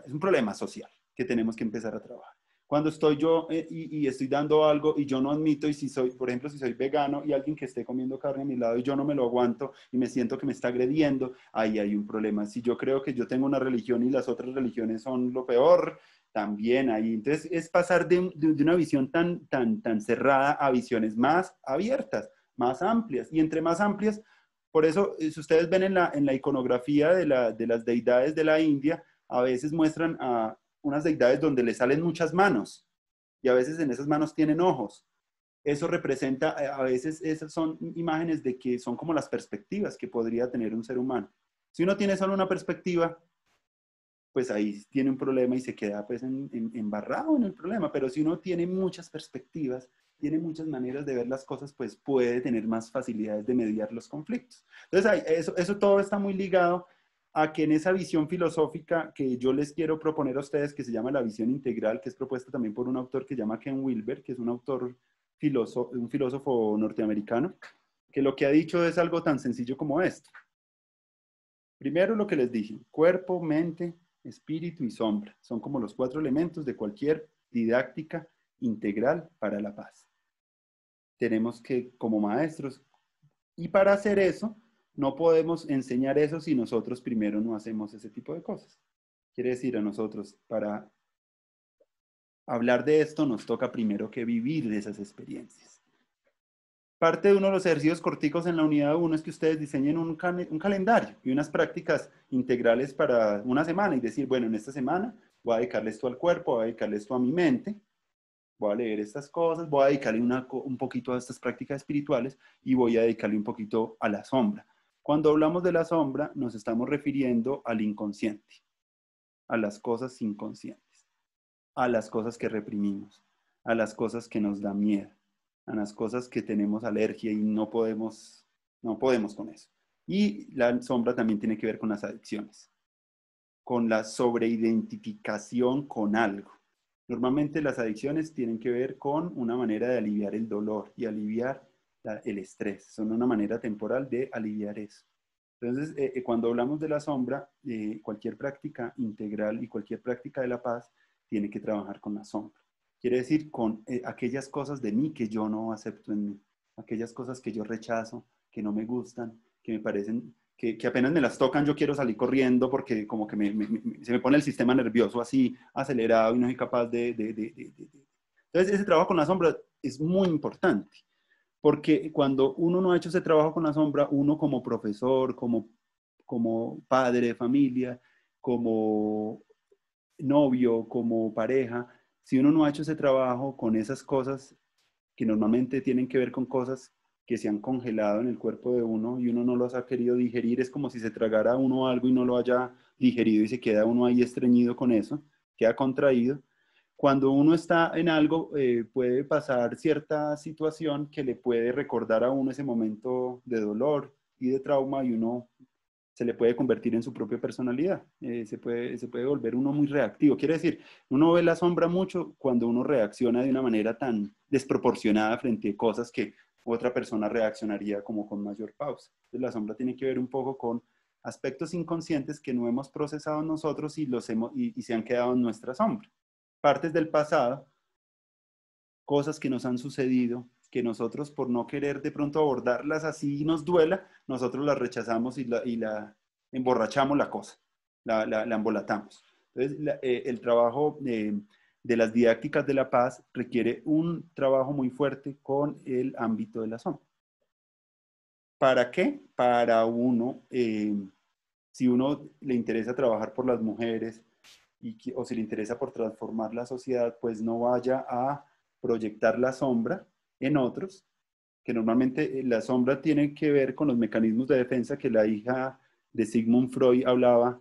es un problema social que tenemos que empezar a trabajar. Cuando estoy yo y estoy dando algo y yo no admito, y si soy, por ejemplo, si soy vegano y alguien que esté comiendo carne a mi lado y yo no me lo aguanto y me siento que me está agrediendo, ahí hay un problema. Si yo creo que yo tengo una religión y las otras religiones son lo peor, también ahí. Entonces es pasar de una visión tan cerrada a visiones más abiertas, más amplias. Y entre más amplias, por eso, si ustedes ven en la iconografía de las deidades de la India, a veces muestran a unas deidades donde le salen muchas manos y a veces en esas manos tienen ojos. Eso representa, a veces esas son imágenes de que son como las perspectivas que podría tener un ser humano. Si uno tiene solo una perspectiva, pues ahí tiene un problema y se queda pues embarrado en el problema. Pero si uno tiene muchas perspectivas, tiene muchas maneras de ver las cosas, pues puede tener más facilidades de mediar los conflictos. Entonces, eso todo está muy ligado a que en esa visión filosófica que yo les quiero proponer a ustedes, que se llama la visión integral, que es propuesta también por un autor que se llama Ken Wilber, que es un autor, un filósofo norteamericano, que lo que ha dicho es algo tan sencillo como esto. Primero lo que les dije, cuerpo, mente, espíritu y sombra. Son como los 4 elementos de cualquier didáctica integral para la paz. Tenemos que, como maestros, y para hacer eso, no podemos enseñar eso si nosotros primero no hacemos ese tipo de cosas. Quiere decir, a nosotros, para hablar de esto, nos toca primero que vivir de esas experiencias. Parte de uno de los ejercicios corticos en la unidad 1 es que ustedes diseñen un calendario y unas prácticas integrales para una semana y decir, bueno, en esta semana voy a dedicarle esto al cuerpo, voy a dedicarle esto a mi mente, voy a leer estas cosas, voy a dedicarle un poquito a estas prácticas espirituales y voy a dedicarle un poquito a la sombra. Cuando hablamos de la sombra, nos estamos refiriendo al inconsciente, a las cosas inconscientes, a las cosas que reprimimos, a las cosas que nos dan miedo, a las cosas que tenemos alergia y no podemos con eso. Y la sombra también tiene que ver con las adicciones, con la sobreidentificación con algo. Normalmente las adicciones tienen que ver con una manera de aliviar el dolor y aliviar el estrés. Son una manera temporal de aliviar eso. Entonces, cuando hablamos de la sombra, cualquier práctica integral y cualquier práctica de la paz tiene que trabajar con la sombra. Quiere decir, con aquellas cosas de mí que yo no acepto en mí, aquellas cosas que yo rechazo, que no me gustan, que me parecen, que apenas me las tocan, yo quiero salir corriendo porque como que se me pone el sistema nervioso así acelerado y no soy capaz Entonces, ese trabajo con la sombra es muy importante, porque cuando uno no ha hecho ese trabajo con la sombra, uno como profesor, como padre de familia, como novio, como pareja, si uno no ha hecho ese trabajo con esas cosas que normalmente tienen que ver con cosas que se han congelado en el cuerpo de uno y uno no los ha querido digerir, es como si se tragara uno algo y no lo haya digerido y se queda uno ahí estreñido con eso, queda contraído. Cuando uno está en algo, puede pasar cierta situación que le puede recordar a uno ese momento de dolor y de trauma y uno se le puede convertir en su propia personalidad. Se puede volver uno muy reactivo. Quiere decir, uno ve la sombra mucho cuando uno reacciona de una manera tan desproporcionada frente a cosas que otra persona reaccionaría como con mayor pausa. Entonces, la sombra tiene que ver un poco con aspectos inconscientes que no hemos procesado nosotros y se han quedado en nuestra sombra. Partes del pasado, cosas que nos han sucedido, que nosotros por no querer de pronto abordarlas así nos duela, nosotros las rechazamos y la emborrachamos la cosa, la embolatamos. Entonces, el trabajo de las didácticas de la paz requiere un trabajo muy fuerte con el ámbito de la sombra. ¿Para qué? Para uno, si uno le interesa trabajar por las mujeres o si le interesa por transformar la sociedad, pues no vaya a proyectar la sombra en otros, que normalmente la sombra tiene que ver con los mecanismos de defensa que la hija de Sigmund Freud hablaba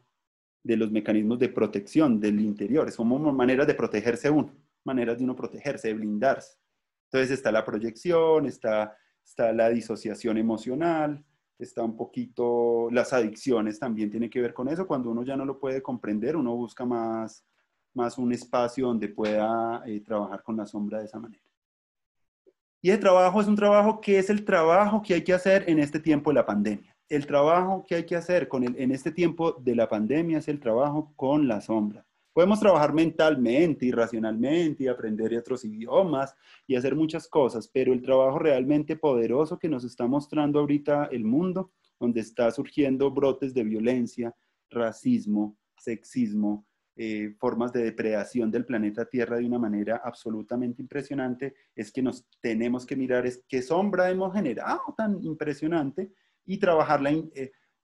de los mecanismos de protección del interior. Es como maneras de protegerse uno, maneras de uno protegerse, de blindarse. Entonces está la proyección, está la disociación emocional, está un poquito las adicciones también tiene que ver con eso. Cuando uno ya no lo puede comprender, uno busca más un espacio donde pueda trabajar con la sombra de esa manera. Y el trabajo es un trabajo que es el trabajo que hay que hacer en este tiempo de la pandemia. El trabajo que hay que hacer en este tiempo de la pandemia es el trabajo con la sombra. Podemos trabajar mentalmente y racionalmente y aprender otros idiomas y hacer muchas cosas, pero el trabajo realmente poderoso que nos está mostrando ahorita el mundo, donde está surgiendo brotes de violencia, racismo, sexismo, formas de depredación del planeta Tierra de una manera absolutamente impresionante, es que nos tenemos que mirar es qué sombra hemos generado tan impresionante y trabajarla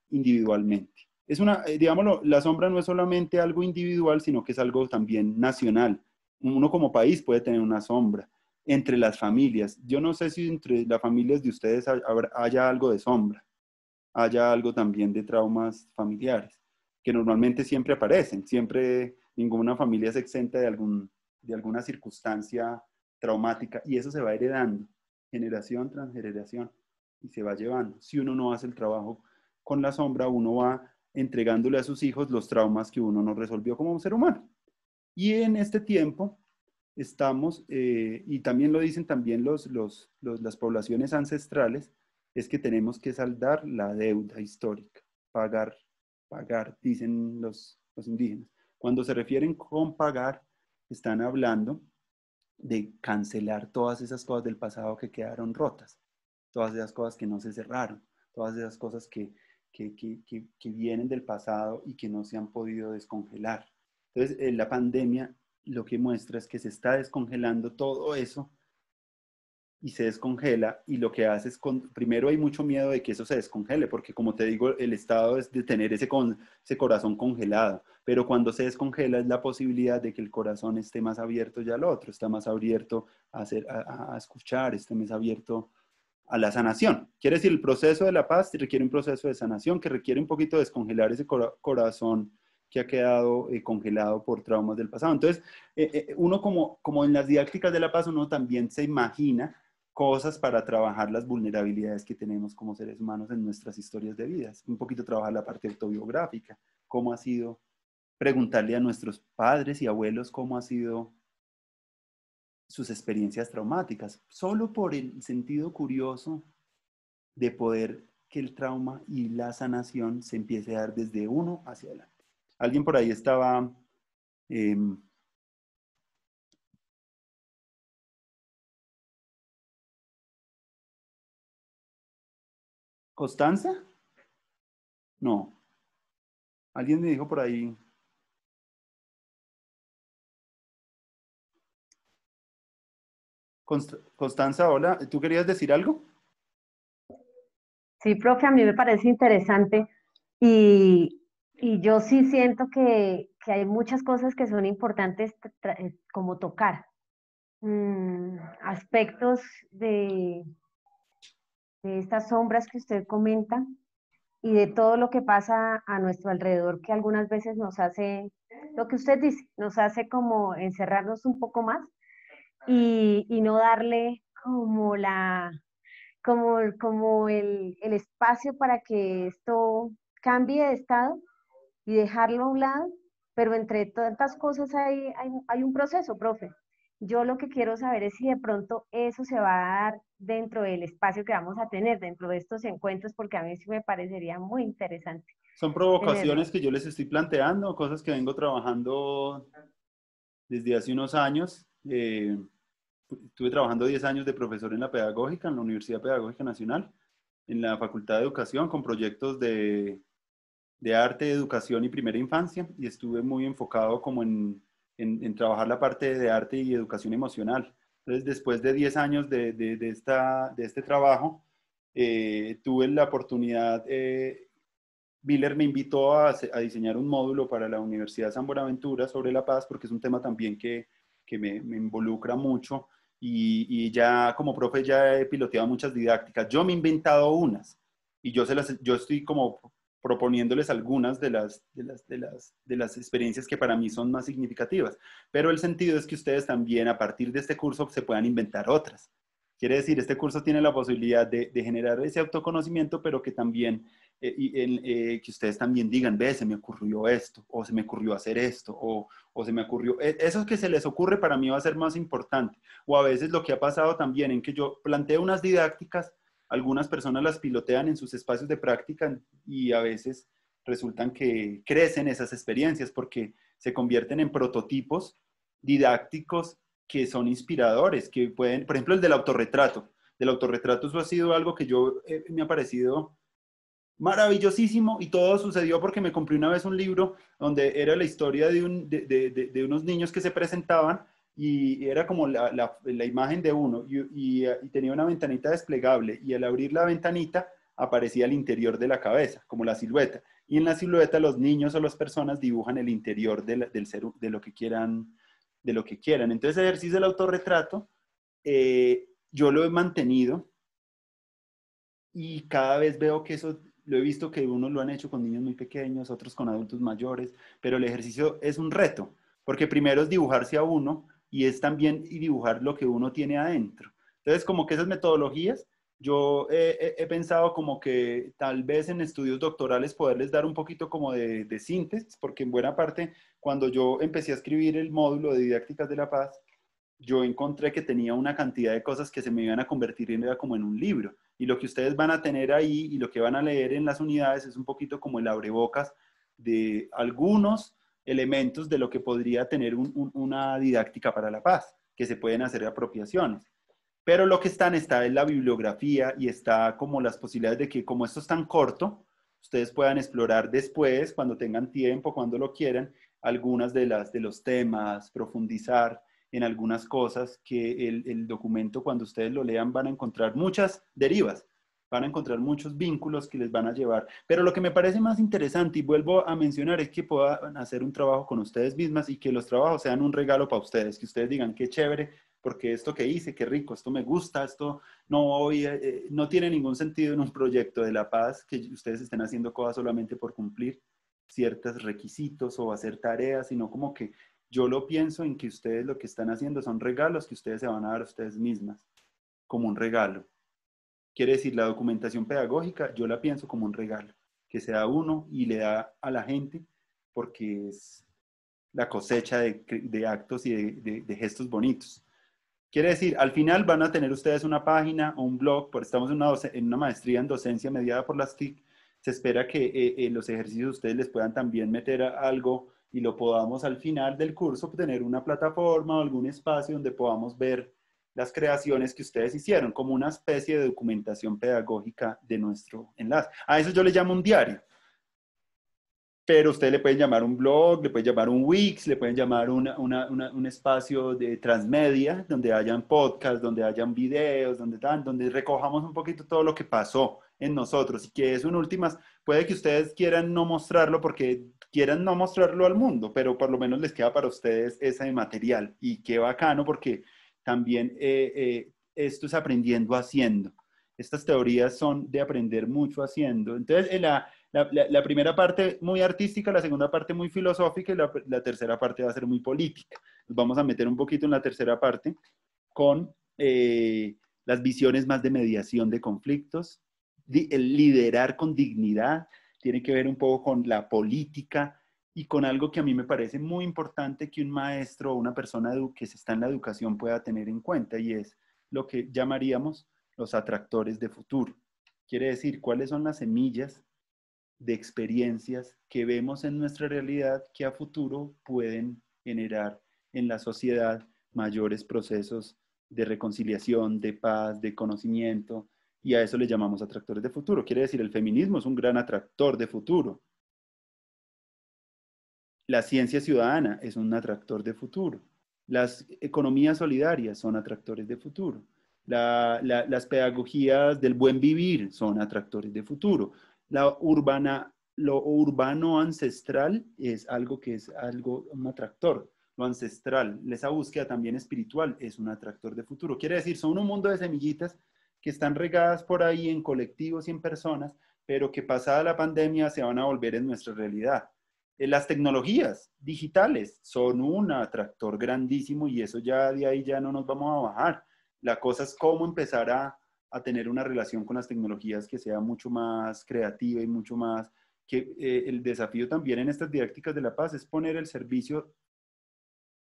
individualmente. Es digámoslo, la sombra no es solamente algo individual, sino que es algo también nacional. Uno como país puede tener una sombra entre las familias. Yo no sé si entre las familias de ustedes haya algo de sombra, haya algo también de traumas familiares, que normalmente siempre aparecen, siempre ninguna familia es exenta de alguna circunstancia traumática y eso se va heredando generación tras generación y se va llevando. Si uno no hace el trabajo con la sombra, uno va entregándole a sus hijos los traumas que uno no resolvió como un ser humano. Y en este tiempo estamos, y también lo dicen también las poblaciones ancestrales, es que tenemos que saldar la deuda histórica, pagar, dicen los indígenas. Cuando se refieren con pagar, están hablando de cancelar todas esas cosas del pasado que quedaron rotas, todas esas cosas que no se cerraron, todas esas cosas que vienen del pasado y que no se han podido descongelar. Entonces, la pandemia lo que muestra es que se está descongelando todo eso y se descongela y lo que hace es, primero hay mucho miedo de que eso se descongele, porque como te digo, el estado es de tener ese corazón congelado, pero cuando se descongela es la posibilidad de que el corazón esté más abierto ya al otro, está más abierto a escuchar, esté más abierto a la sanación. Quiere decir, el proceso de la paz requiere un proceso de sanación que requiere un poquito descongelar ese corazón que ha quedado congelado por traumas del pasado. Entonces, uno como en las didácticas de la paz, uno también se imagina cosas para trabajar las vulnerabilidades que tenemos como seres humanos en nuestras historias de vida. Un poquito trabajar la parte autobiográfica, cómo ha sido, preguntarle a nuestros padres y abuelos cómo ha sido sus experiencias traumáticas, solo por el sentido curioso de poder que el trauma y la sanación se empiece a dar desde uno hacia adelante. Alguien por ahí estaba ¿Constanza? No. Alguien me dijo por ahí. Constanza, hola. ¿Tú querías decir algo? Sí, profe, a mí me parece interesante y yo sí siento que hay muchas cosas que son importantes como tocar, aspectos de estas sombras que usted comenta y de todo lo que pasa a nuestro alrededor que algunas veces nos hace, lo que usted dice, nos hace como encerrarnos un poco más y no darle como como el espacio para que esto cambie de estado y dejarlo a un lado, pero entre tantas cosas hay un proceso, profe. Yo lo que quiero saber es si de pronto eso se va a dar dentro del espacio que vamos a tener, dentro de estos encuentros, porque a mí sí me parecería muy interesante Son tenerlo. provocaciones que yo les estoy planteando, cosas que vengo trabajando desde hace unos años. Estuve trabajando 10 años de profesor en la pedagógica, en la Universidad Pedagógica Nacional, en la Facultad de Educación, con proyectos de arte, educación y primera infancia, y estuve muy enfocado como en trabajar la parte de arte y educación emocional. Entonces, después de 10 años de este trabajo, Tuve la oportunidad, Miller me invitó a diseñar un módulo para la Universidad de San Buenaventura sobre la paz, porque es un tema también que me involucra mucho, y ya como profe ya he piloteado muchas didácticas. Yo me he inventado unas, y yo estoy como proponiéndoles algunas de las experiencias que para mí son más significativas. Pero el sentido es que ustedes también a partir de este curso se puedan inventar otras. Quiere decir, este curso tiene la posibilidad de generar ese autoconocimiento, pero que también que ustedes también digan, ve, se me ocurrió esto, o se me ocurrió hacer esto, o se me ocurrió, eso que se les ocurre para mí va a ser más importante. O a veces lo que ha pasado también en que yo planteo unas didácticas, algunas personas las pilotean en sus espacios de práctica y a veces resultan que crecen esas experiencias porque se convierten en prototipos didácticos que son inspiradores, que pueden, por ejemplo, el del autorretrato. Del autorretrato, eso ha sido algo que me ha parecido maravillosísimo, y todo sucedió porque me compré una vez un libro donde era la historia de unos niños que se presentaban y era como la imagen de uno y tenía una ventanita desplegable, y al abrir la ventanita aparecía el interior de la cabeza, como la silueta. Y en la silueta los niños o las personas dibujan el interior del ser, de lo que quieran, de lo que quieran. Entonces, el ejercicio del autorretrato, yo lo he mantenido y cada vez veo que eso, lo he visto que unos lo han hecho con niños muy pequeños, otros con adultos mayores, pero el ejercicio es un reto, porque primero es dibujarse a uno y es también y dibujar lo que uno tiene adentro. Entonces, como que esas metodologías, yo he pensado como que tal vez en estudios doctorales poderles dar un poquito como de síntesis, porque en buena parte, cuando yo empecé a escribir el módulo de didácticas de la paz, yo encontré que tenía una cantidad de cosas que se me iban a convertir en, era como en un libro. Y lo que ustedes van a tener ahí y lo que van a leer en las unidades es un poquito como el abrebocas de algunos elementos de lo que podría tener una didáctica para la paz, que se pueden hacer apropiaciones. Pero lo que está en la bibliografía y está como las posibilidades de que como esto es tan corto, ustedes puedan explorar después, cuando tengan tiempo, cuando lo quieran, algunas de los temas, profundizar en algunas cosas que el documento, cuando ustedes lo lean, van a encontrar muchas derivas, van a encontrar muchos vínculos que les van a llevar. Pero lo que me parece más interesante, y vuelvo a mencionar, es que puedan hacer un trabajo con ustedes mismas y que los trabajos sean un regalo para ustedes, que ustedes digan, qué chévere, porque esto que hice, qué rico, esto me gusta, esto no tiene ningún sentido en un proyecto de la paz que ustedes estén haciendo cosas solamente por cumplir ciertos requisitos o hacer tareas, sino como que yo lo pienso en que ustedes lo que están haciendo son regalos que ustedes se van a dar a ustedes mismas, como un regalo. Quiere decir, la documentación pedagógica, yo la pienso como un regalo, que se da uno y le da a la gente, porque es la cosecha de actos y de gestos bonitos. Quiere decir, al final van a tener ustedes una página o un blog, porque estamos en una maestría en docencia mediada por las TIC. Se espera que los ejercicios ustedes les puedan también meter algo y lo podamos al final del curso tener una plataforma o algún espacio donde podamos ver las creaciones que ustedes hicieron, como una especie de documentación pedagógica de nuestro enlace. A eso yo le llamo un diario. Pero usted le pueden llamar un blog, le pueden llamar un Wix, le pueden llamar un espacio de transmedia, donde hayan podcasts, donde hayan videos, donde recojamos un poquito todo lo que pasó en nosotros. Y que eso en últimas, puede que ustedes quieran no mostrarlo porque quieran no mostrarlo al mundo, pero por lo menos les queda para ustedes ese material. Y qué bacano porque también esto es aprendiendo haciendo. Estas teorías son de aprender mucho haciendo. Entonces, la primera parte muy artística, la segunda parte muy filosófica y la tercera parte va a ser muy política. Nos vamos a meter un poquito en la tercera parte con las visiones más de mediación de conflictos, el liderar con dignidad, tiene que ver un poco con la política y con algo que a mí me parece muy importante que un maestro o una persona que está en la educación pueda tener en cuenta, y es lo que llamaríamos los atractores de futuro. Quiere decir, cuáles son las semillas de experiencias que vemos en nuestra realidad que a futuro pueden generar en la sociedad mayores procesos de reconciliación, de paz, de conocimiento, y a eso le llamamos atractores de futuro. Quiere decir, el feminismo es un gran atractor de futuro. La ciencia ciudadana es un atractor de futuro. Las economías solidarias son atractores de futuro. Las pedagogías del buen vivir son atractores de futuro. Lo urbano ancestral es algo que es un atractor. Lo ancestral, esa búsqueda también espiritual es un atractor de futuro. Quiere decir, son un mundo de semillitas que están regadas por ahí en colectivos y en personas, pero que pasada la pandemia se van a volver en nuestra realidad. Las tecnologías digitales son un atractor grandísimo y eso ya de ahí ya no nos vamos a bajar. La cosa es cómo empezar a tener una relación con las tecnologías que sea mucho más creativa y mucho más... que el desafío también en estas didácticas de la paz es poner el servicio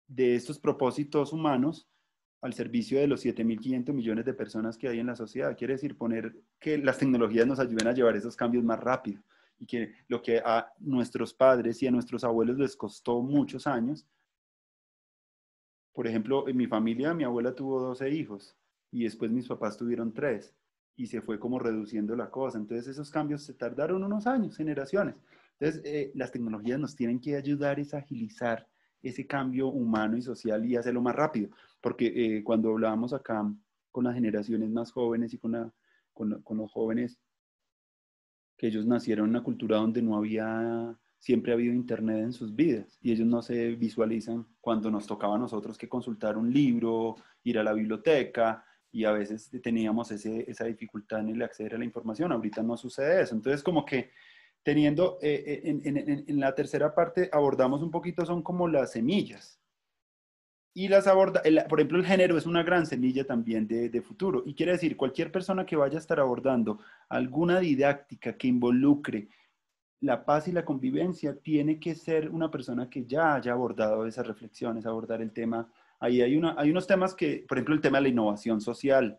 de estos propósitos humanos al servicio de los 7.500 millones de personas que hay en la sociedad. Quiere decir poner que las tecnologías nos ayuden a llevar esos cambios más rápido y que lo que a nuestros padres y a nuestros abuelos les costó muchos años. Por ejemplo, en mi familia, mi abuela tuvo 12 hijos y después mis papás tuvieron 3 y se fue como reduciendo la cosa. Entonces esos cambios se tardaron unos años, generaciones. Entonces las tecnologías nos tienen que ayudar a agilizar ese cambio humano y social y hacerlo más rápido. Porque cuando hablábamos acá con las generaciones más jóvenes y con los jóvenes, que ellos nacieron en una cultura donde no había, siempre ha habido internet en sus vidas y ellos no se visualizan cuando nos tocaba a nosotros que consultar un libro, ir a la biblioteca y a veces teníamos esa dificultad en el acceder a la información. Ahorita no sucede eso. Entonces como que teniendo, en la tercera parte abordamos un poquito, son como las semillas. Y por ejemplo, el género es una gran semilla también de futuro. Y quiere decir, cualquier persona que vaya a estar abordando alguna didáctica que involucre la paz y la convivencia, tiene que ser una persona que ya haya abordado esas reflexiones, abordar el tema. Ahí hay unos temas que, por ejemplo, el tema de la innovación social.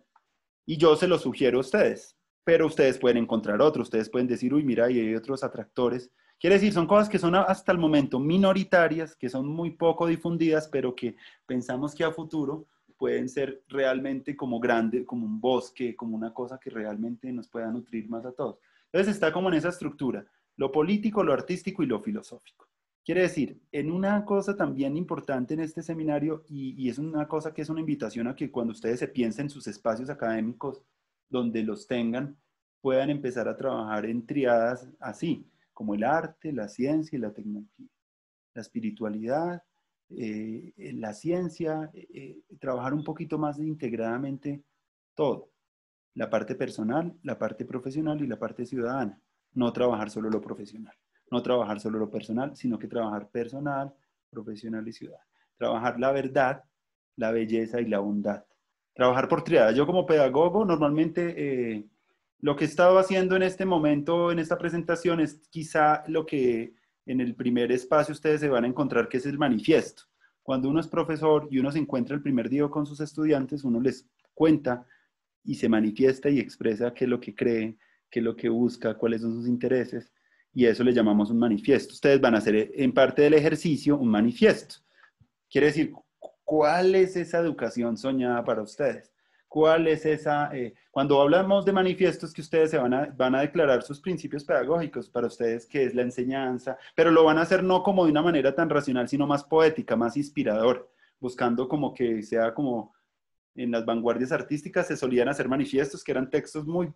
Y yo se los sugiero a ustedes, pero ustedes pueden encontrar otros. Ustedes pueden decir, uy, mira, y hay otros atractores. Quiere decir, son cosas que son hasta el momento minoritarias, que son muy poco difundidas, pero que pensamos que a futuro pueden ser realmente como grande, como un bosque, como una cosa que realmente nos pueda nutrir más a todos. Entonces está como en esa estructura, lo político, lo artístico y lo filosófico. Quiere decir, en una cosa también importante en este seminario, y es una cosa que es una invitación a que cuando ustedes se piensen en sus espacios académicos, donde los tengan, puedan empezar a trabajar en triadas así, como el arte, la ciencia y la tecnología. La espiritualidad, la ciencia, trabajar un poquito más integradamente todo. La parte personal, la parte profesional y la parte ciudadana. No trabajar solo lo profesional. No trabajar solo lo personal, sino que trabajar personal, profesional y ciudadano. Trabajar la verdad, la belleza y la bondad. Trabajar por triadas. Yo como pedagogo normalmente lo que he estado haciendo en este momento, en esta presentación, es quizá lo que en el primer espacio ustedes se van a encontrar, que es el manifiesto. Cuando uno es profesor y uno se encuentra el primer día con sus estudiantes, uno les cuenta y se manifiesta y expresa qué es lo que cree, qué es lo que busca, cuáles son sus intereses, y a eso le llamamos un manifiesto. Ustedes van a hacer en parte del ejercicio un manifiesto. Quiere decir, ¿cuál es esa educación soñada para ustedes? ¿Cuál es esa? Cuando hablamos de manifiestos, que ustedes van a declarar sus principios pedagógicos para ustedes, que es la enseñanza, pero lo van a hacer no como de una manera tan racional, sino más poética, más inspirador, buscando como que sea como en las vanguardias artísticas se solían hacer manifiestos que eran textos muy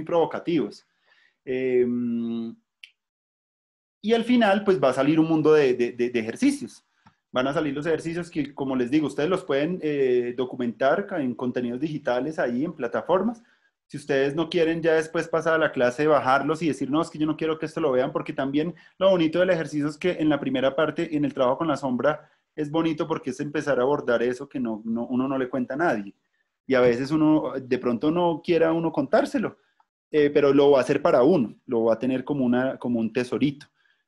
provocativos. Y al final, pues va a salir un mundo de ejercicios. Van a salir los ejercicios que, como les digo, ustedes los pueden documentar en contenidos digitales ahí en plataformas. Si ustedes no quieren ya después pasar a la clase, bajarlos y decir, no, es que yo no quiero que esto lo vean, porque también lo bonito del ejercicio es que en la primera parte, en el trabajo con la sombra, es bonito porque es empezar a abordar eso que uno no le cuenta a nadie. Y a veces uno, de pronto no quiera uno contárselo, pero lo va a hacer para uno, lo va a tener como un tesorito.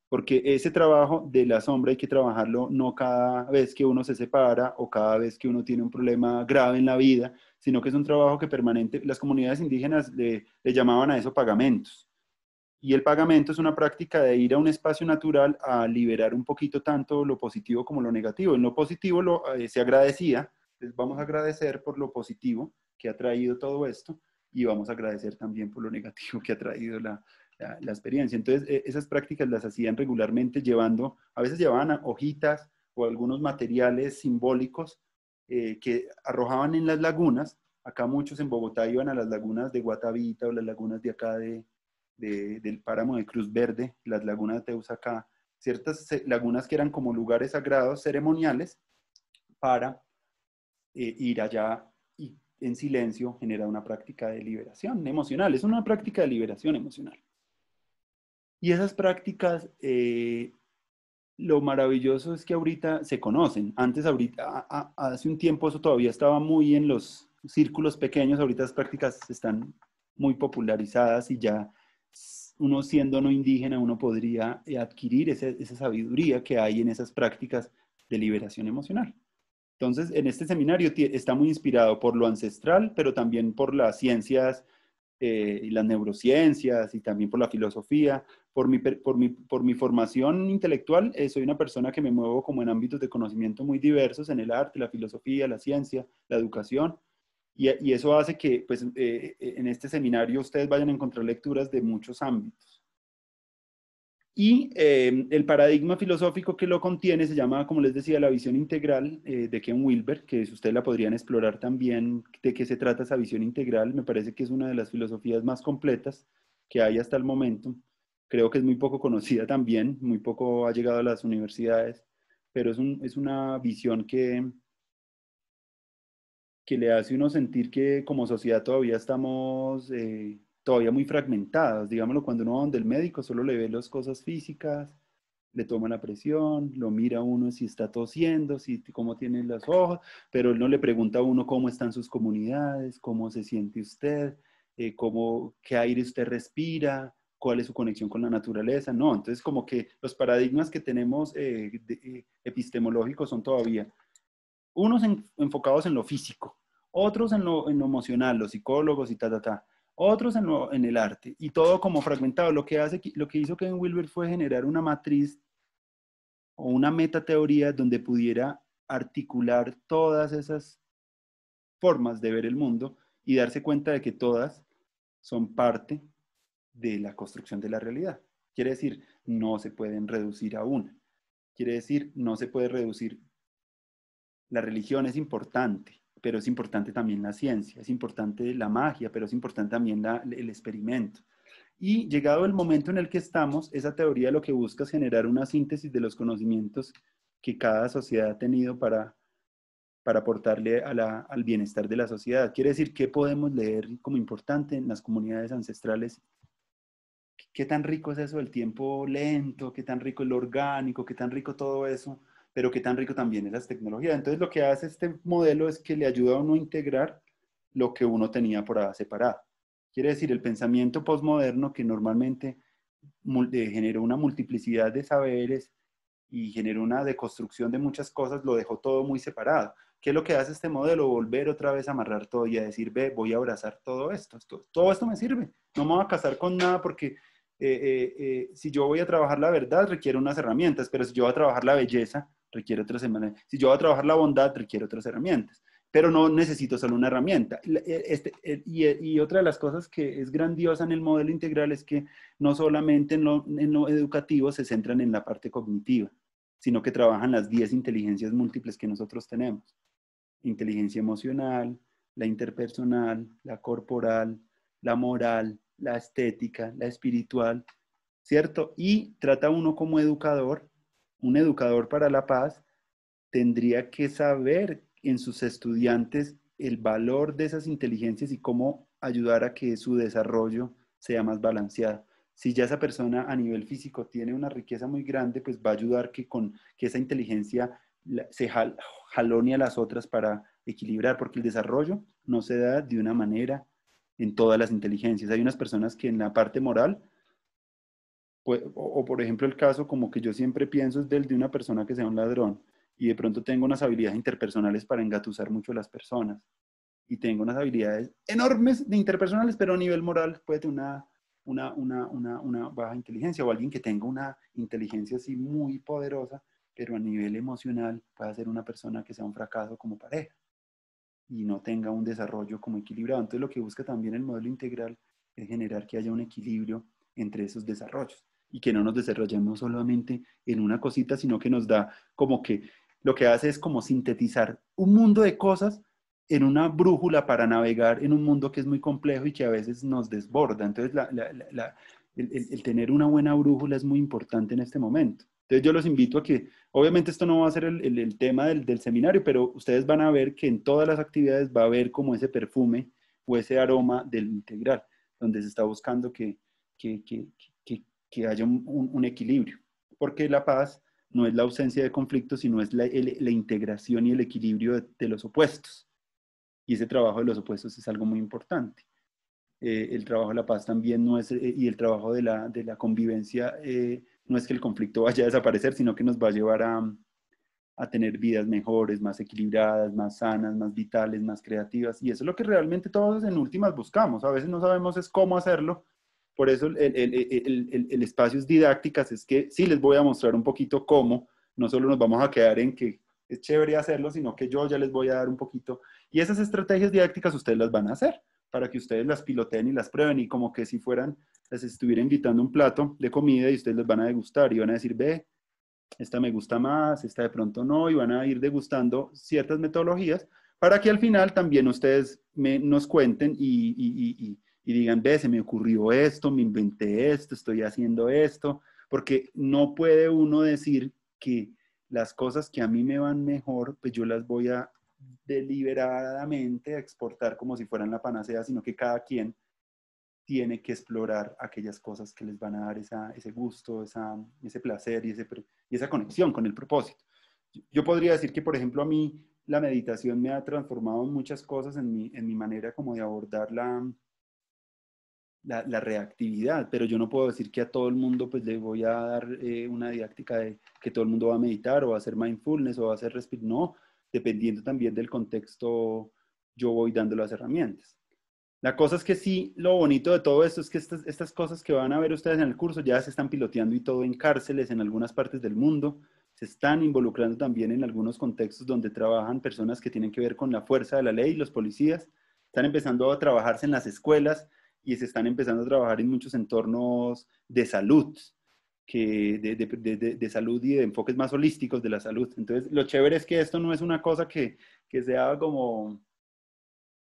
Porque ese trabajo de la sombra hay que trabajarlo no cada vez que uno se separa o cada vez que uno tiene un problema grave en la vida, sino que es un trabajo que permanente, las comunidades indígenas le llamaban a eso pagamentos. Y el pagamento es una práctica de ir a un espacio natural a liberar un poquito tanto lo positivo como lo negativo. En lo positivo se agradecía, entonces vamos a agradecer por lo positivo que ha traído todo esto y vamos a agradecer también por lo negativo que ha traído la experiencia. Entonces, esas prácticas las hacían regularmente a veces llevaban hojitas o algunos materiales simbólicos que arrojaban en las lagunas Acá muchos en Bogotá iban a las lagunas de Guatavita o las lagunas de acá del páramo de Cruz Verde, las lagunas de Teusacá, ciertas lagunas que eran como lugares sagrados, ceremoniales, para ir allá y en silencio generar una práctica de liberación emocional. Es una práctica de liberación emocional. Y esas prácticas, lo maravilloso es que ahorita se conocen. Antes, hace un tiempo eso todavía estaba muy en los círculos pequeños. Ahorita las prácticas están muy popularizadas y ya uno siendo no indígena, uno podría adquirir esa sabiduría que hay en esas prácticas de liberación emocional. Entonces, en este seminario está muy inspirado por lo ancestral, pero también por las ciencias y las neurociencias y también por la filosofía. Por mi formación intelectual, soy una persona que me muevo como en ámbitos de conocimiento muy diversos, en el arte, la filosofía, la ciencia, la educación. Y eso hace que pues, en este seminario ustedes vayan a encontrar lecturas de muchos ámbitos. Y el paradigma filosófico que lo contiene se llama, como les decía, la visión integral de Ken Wilber, que ustedes la podrían explorar también, de qué se trata esa visión integral. Me parece que es una de las filosofías más completas que hay hasta el momento. Creo que es muy poco conocida también, muy poco ha llegado a las universidades, pero es una visión que le hace uno sentir que como sociedad todavía estamos todavía muy fragmentadas. Digámoslo, cuando uno va donde el médico solo le ve las cosas físicas, le toma la presión, lo mira a uno si está tosiendo, cómo tiene los ojos, pero él no le pregunta a uno cómo están sus comunidades, cómo se siente usted, qué aire usted respira, cuál es su conexión con la naturaleza. No, entonces como que los paradigmas que tenemos epistemológicos son todavía unos enfocados en lo físico, otros en lo emocional, los psicólogos y otros en el arte, y todo como fragmentado. Lo que hizo Ken Wilber fue generar una matriz o una metateoría donde pudiera articular todas esas formas de ver el mundo y darse cuenta de que todas son parte de la construcción de la realidad. Quiere decir, no se pueden reducir a una. Quiere decir, no se puede reducir. La religión es importante, pero es importante también la ciencia, es importante la magia, pero es importante también el experimento. Y llegado el momento en el que estamos, esa teoría lo que busca es generar una síntesis de los conocimientos que cada sociedad ha tenido para aportarle al bienestar de la sociedad. Quiere decir, ¿qué podemos leer como importante en las comunidades ancestrales? ¿Qué tan rico es eso del tiempo lento? ¿Qué tan rico es lo orgánico? ¿Qué tan rico todo eso? Pero qué tan rico también es las tecnologías. Entonces lo que hace este modelo es que le ayuda a uno a integrar lo que uno tenía por separado. Quiere decir, el pensamiento postmoderno que normalmente generó una multiplicidad de saberes y generó una deconstrucción de muchas cosas, lo dejó todo muy separado. ¿Qué es lo que hace este modelo? Volver otra vez a amarrar todo y a decir, ve, voy a abrazar todo esto. Todo esto me sirve. No me voy a casar con nada porque si yo voy a trabajar la verdad, requiere unas herramientas, pero si yo voy a trabajar la belleza, requiere otras herramientas. Si yo voy a trabajar la bondad, requiere otras herramientas. Pero no necesito solo una herramienta. Y otra de las cosas que es grandiosa en el modelo integral es que no solamente en lo educativo se centran en la parte cognitiva, sino que trabajan las 10 inteligencias múltiples que nosotros tenemos. Inteligencia emocional, la interpersonal, la corporal, la moral, la estética, la espiritual, ¿cierto? Y trata uno como educador, un educador para la paz, tendría que saber en sus estudiantes el valor de esas inteligencias y cómo ayudar a que su desarrollo sea más balanceado. Si ya esa persona a nivel físico tiene una riqueza muy grande, pues va a ayudar que esa inteligencia se jalone a las otras para equilibrar, porque el desarrollo no se da de una manera en todas las inteligencias. Hay unas personas que en la parte moral, pues, o por ejemplo el caso como que yo siempre pienso es del de una persona que sea un ladrón y de pronto tengo unas habilidades interpersonales para engatusar mucho a las personas y tengo unas habilidades enormes de interpersonales, pero a nivel moral puede tener una baja inteligencia, o alguien que tenga una inteligencia así muy poderosa, pero a nivel emocional puede ser una persona que sea un fracaso como pareja y no tenga un desarrollo como equilibrado. Entonces lo que busca también el modelo integral es generar que haya un equilibrio entre esos desarrollos y que no nos desarrollemos solamente en una cosita, sino que nos da como que lo que hace es como sintetizar un mundo de cosas en una brújula para navegar en un mundo que es muy complejo y que a veces nos desborda. Entonces, el tener una buena brújula es muy importante en este momento. Entonces, yo los invito a que, obviamente esto no va a ser el tema del seminario, pero ustedes van a ver que en todas las actividades va a haber como ese perfume o ese aroma del integral, donde se está buscando que, que, que haya un equilibrio. Porque la paz no es la ausencia de conflictos, sino es la integración y el equilibrio de los opuestos. Y ese trabajo de los opuestos es algo muy importante. El trabajo de la paz también no es, y el trabajo de la convivencia, no es que el conflicto vaya a desaparecer, sino que nos va a llevar a tener vidas mejores, más equilibradas, más sanas, más vitales, más creativas. Y eso es lo que realmente todos en últimas buscamos. A veces no sabemos es cómo hacerlo. Por eso el espacio es didácticas, es que sí les voy a mostrar un poquito cómo, no solo nos vamos a quedar en que es chévere hacerlo, sino que yo ya les voy a dar un poquito. Y esas estrategias didácticas ustedes las van a hacer para que ustedes las piloteen y las prueben y como que si fueran, les estuviera invitando un plato de comida y ustedes les van a degustar y van a decir, ve, esta me gusta más, esta de pronto no, y van a ir degustando ciertas metodologías para que al final también ustedes nos cuenten y digan, ve, se me ocurrió esto, me inventé esto, estoy haciendo esto, porque no puede uno decir que las cosas que a mí me van mejor, pues yo las voy a deliberadamente exportar como si fueran la panacea, sino que cada quien tiene que explorar aquellas cosas que les van a dar ese gusto, ese placer y esa conexión con el propósito. Yo podría decir que, por ejemplo, a mí la meditación me ha transformado en muchas cosas en mi manera como de abordar la reactividad, pero yo no puedo decir que a todo el mundo pues le voy a dar una didáctica de que todo el mundo va a meditar o va a hacer mindfulness o va a hacer respirar, no, dependiendo también del contexto, yo voy dando las herramientas. La cosa es que sí, lo bonito de todo esto es que estas cosas que van a ver ustedes en el curso ya se están piloteando y todo en cárceles en algunas partes del mundo, se están involucrando también en algunos contextos donde trabajan personas que tienen que ver con la fuerza de la ley, los policías, están empezando a trabajarse en las escuelas y se están empezando a trabajar en muchos entornos de salud, de salud y de enfoques más holísticos de la salud. Entonces, lo chévere es que esto no es una cosa que sea como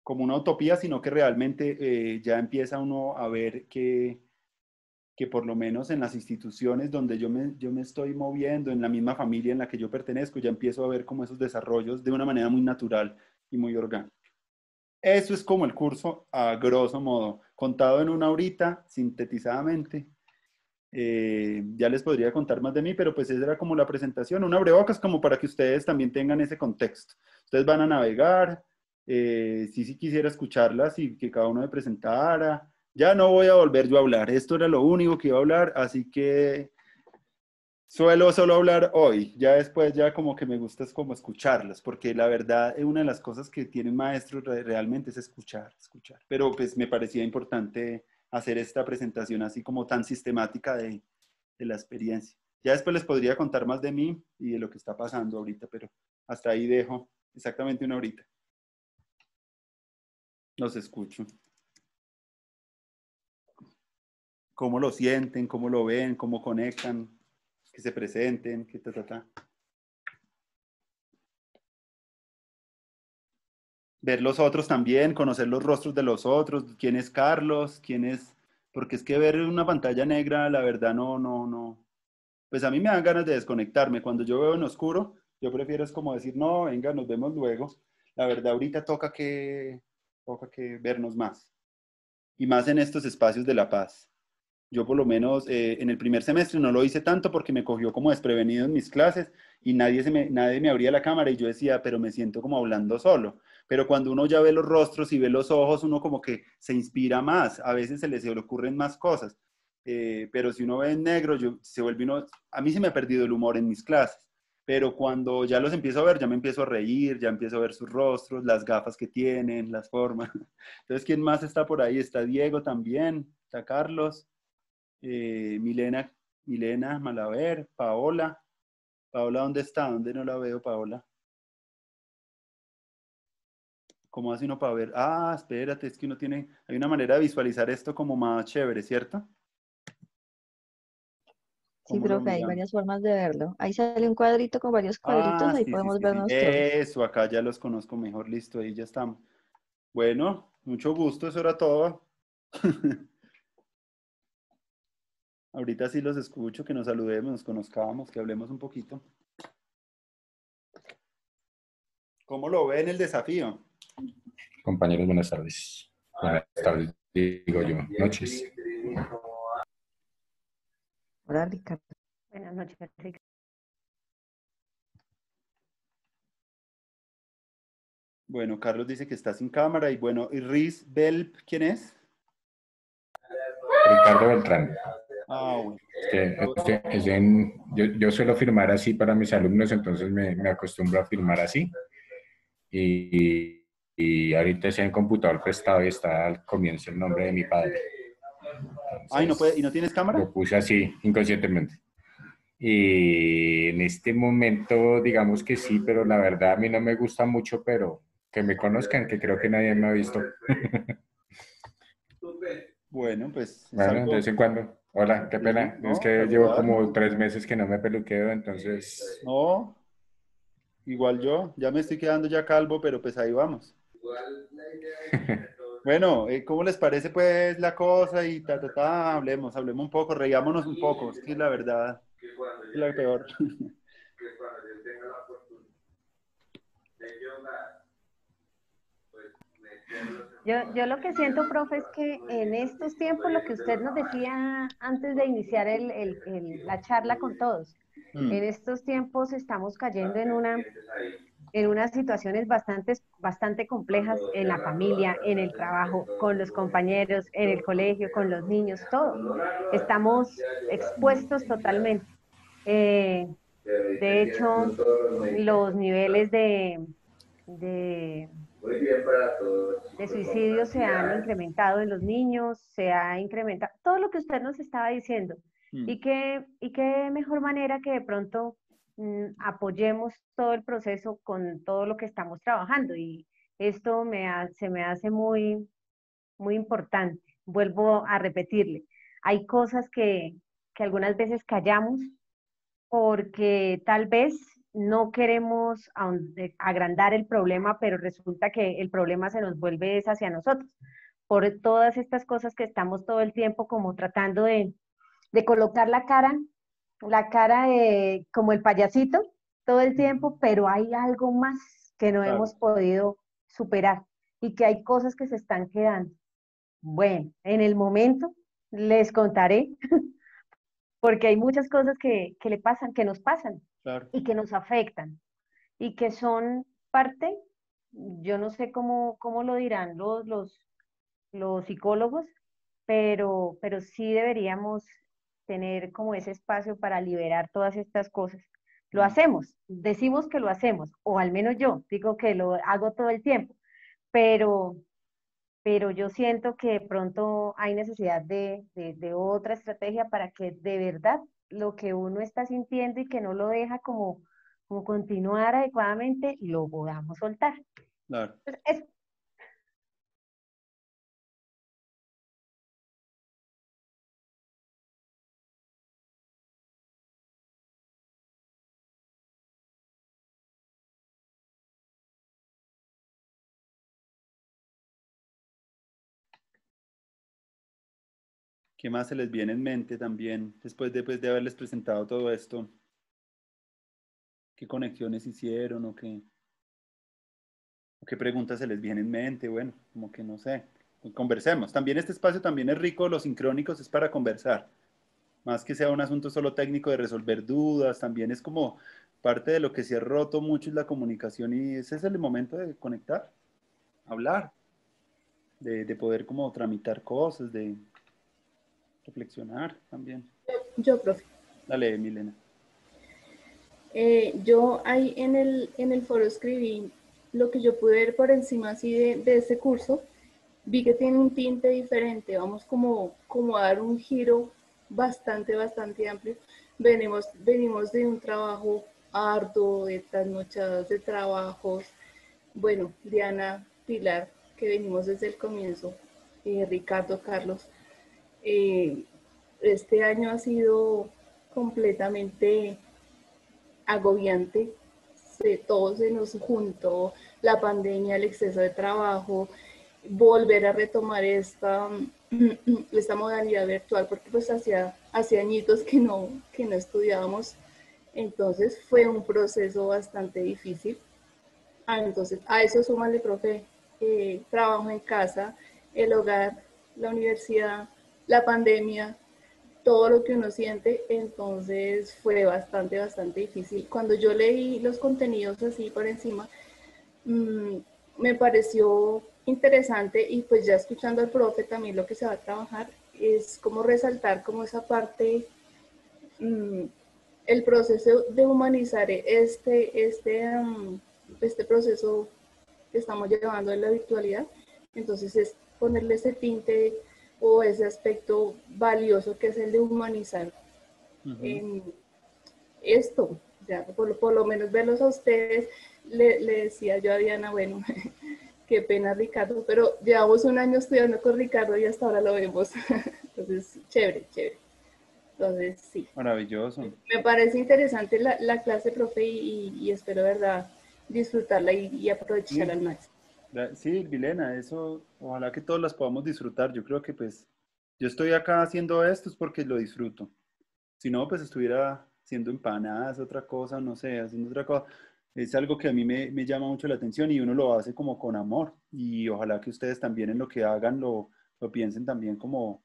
una utopía, sino que realmente ya empieza uno a ver que por lo menos en las instituciones donde yo me estoy moviendo, en la misma familia en la que yo pertenezco, ya empiezo a ver como esos desarrollos de una manera muy natural y muy orgánica. Eso es como el curso a grosso modo, contado en una horita, sintetizadamente. Ya les podría contar más de mí, pero pues esa era como la presentación, un abrebocas como para que ustedes también tengan ese contexto. Ustedes van a navegar, sí quisiera escucharlas y que cada uno me presentara. Ya no voy a volver yo a hablar, esto era lo único que iba a hablar, así que suelo solo hablar hoy, ya después ya como que me gusta es como escucharlas, porque la verdad una de las cosas que tienen maestros realmente es escuchar, escuchar. Pero pues me parecía importante hacer esta presentación así como tan sistemática de la experiencia. Ya después les podría contar más de mí y de lo que está pasando ahorita, pero hasta ahí dejo exactamente una horita. Los escucho. ¿Cómo lo sienten? ¿Cómo lo ven? ¿Cómo conectan? Que se presenten, que ver los otros también, conocer los rostros de los otros, quién es Carlos, quién es, porque es que ver una pantalla negra, la verdad no, pues a mí me dan ganas de desconectarme, cuando yo veo en oscuro, yo prefiero es como decir, no, venga, nos vemos luego, la verdad ahorita toca que vernos más, y más en estos espacios de la paz. Yo por lo menos en el primer semestre no lo hice tanto porque me cogió como desprevenido en mis clases y nadie me abría la cámara y yo decía, pero me siento como hablando solo. Pero cuando uno ya ve los rostros y ve los ojos, uno como que se inspira más, a veces se le ocurren más cosas. Pero si uno ve en negro, se vuelve uno, a mí se me ha perdido el humor en mis clases. Pero cuando ya los empiezo a ver, ya me empiezo a reír, ya empiezo a ver sus rostros, las gafas que tienen, las formas. Entonces, ¿quién más está por ahí? Está Diego también, está Carlos. Milena Malaver, Paola. Paola, ¿dónde está? ¿Dónde no la veo, Paola? ¿Cómo hace uno para ver? Ah, espérate, es que uno tiene, hay una manera de visualizar esto como más chévere, ¿cierto? Sí, ¿Cómo lo profe, hay miramos? varias formas de verlo. Ahí sale un cuadrito con varios cuadritos, Ah, ahí sí, sí, podemos sí, sí. vernos todos. Eso, acá ya los conozco mejor, listo, ahí ya estamos. Bueno, mucho gusto, eso era todo. Ahorita sí los escucho, que nos saludemos, nos conozcamos, que hablemos un poquito. ¿Cómo lo ven el desafío? Compañeros, buenas tardes. Buenas tardes, digo yo, noches. Hola, Ricardo. Buenas noches, Ricardo. Bueno, Carlos dice que está sin cámara y bueno, ¿y Riz Belp quién es? Ricardo Beltrán. Ah, bueno. Yo suelo firmar así para mis alumnos, entonces me acostumbro a firmar así. Y ahorita estoy en computador prestado y está al comienzo el nombre de mi padre. Ay, no puede, ¿y no Entonces, tienes cámara? lo puse así, inconscientemente. Y en este momento, digamos que sí, pero la verdad a mí no me gusta mucho, pero que me conozcan, que creo que nadie me ha visto. Bueno, pues es Bueno, de algo, vez en cuando. Hola, qué sí, pena. Es ¿no? que llevo Saludar. como 3 meses que no me peluqueo, entonces. No, igual yo, ya me estoy quedando ya calvo, pero pues ahí vamos. Bueno, ¿cómo les parece pues la cosa y hablemos un poco, reímonos un poco, es que la verdad es la peor. Yo lo que siento, profe, es que en estos tiempos, lo que usted nos decía antes de iniciar la charla con todos, en Mm, estos tiempos estamos cayendo en unas situaciones bastante complejas en la familia, en el trabajo, con los compañeros, en el colegio, con los niños, todo. Estamos expuestos totalmente. Eh, de hecho, los niveles de de suicidio se han incrementado en los niños, se ha incrementado todo lo que usted nos estaba diciendo. mm, Y qué mejor manera que de pronto apoyemos todo el proceso con todo lo que estamos trabajando. Y esto se me hace muy importante. Vuelvo a repetirle, hay cosas que algunas veces callamos porque tal vez no queremos agrandar el problema, pero resulta que el problema se nos vuelve es hacia nosotros, por todas estas cosas que estamos todo el tiempo como tratando de colocar la cara como el payasito todo el tiempo, pero hay algo más que no claro, hemos podido superar y que hay cosas que se están quedando. Bueno, en el momento les contaré porque hay muchas cosas que le pasan, que nos pasan claro. y que nos afectan y que son parte, yo no sé cómo lo dirán los psicólogos, pero sí deberíamos tener como ese espacio para liberar todas estas cosas. Lo Mm, hacemos, decimos que lo hacemos, o al menos yo digo que lo hago todo el tiempo, pero, pero yo siento que de pronto hay necesidad de otra estrategia para que de verdad lo que uno está sintiendo y que no lo deja como continuar adecuadamente, lo podamos soltar. claro. Entonces, ¿Qué más se les viene en mente también después de haberles presentado todo esto? ¿Qué conexiones hicieron o qué preguntas se les viene en mente? Bueno, como que no sé. Conversemos. También este espacio también es rico, los sincrónicos es para conversar. Más que sea un asunto solo técnico de resolver dudas, también es como parte de lo que se ha roto mucho es la comunicación y ese es el momento de conectar, hablar, de poder como tramitar cosas, de reflexionar también. Yo, profe. Dale, Milena. Yo ahí en el foro escribí lo que yo pude ver por encima así de este curso. Vi que tiene un tinte diferente, vamos como a dar un giro bastante amplio. Venimos de un trabajo arduo, de trasnochadas de trabajos. Bueno, Diana, Pilar, que venimos desde el comienzo, Ricardo, Carlos. Eh, este año ha sido completamente agobiante. Todo se nos juntó, la pandemia, el exceso de trabajo, volver a retomar esta modalidad virtual, porque pues hacía añitos que no estudiábamos. Entonces fue un proceso bastante difícil. Entonces a eso súmale, profe, trabajo en casa, el hogar, la universidad, la pandemia, todo lo que uno siente. Entonces fue bastante difícil. Cuando yo leí los contenidos así por encima, me pareció interesante, y pues ya escuchando al profe también lo que se va a trabajar es como resaltar como esa parte, el proceso de humanizar este proceso que estamos llevando en la virtualidad. Entonces es ponerle ese tinte o ese aspecto valioso que es el de humanizar en esto. O sea, por lo menos verlos a ustedes. Le decía yo a Diana, bueno, qué pena Ricardo, pero llevamos un año estudiando con Ricardo y hasta ahora lo vemos. Entonces, chévere. Entonces, sí. Maravilloso. Me parece interesante la clase, profe, y espero, verdad, disfrutarla y aprovecharla al máximo. Sí, Vilena, eso, ojalá que todos las podamos disfrutar. Yo creo que pues, yo estoy acá haciendo esto es porque lo disfruto. Si no, pues estuviera haciendo empanadas, otra cosa, no sé, haciendo otra cosa. Es algo que a mí me llama mucho la atención y uno lo hace como con amor. Y ojalá que ustedes también en lo que hagan lo piensen también como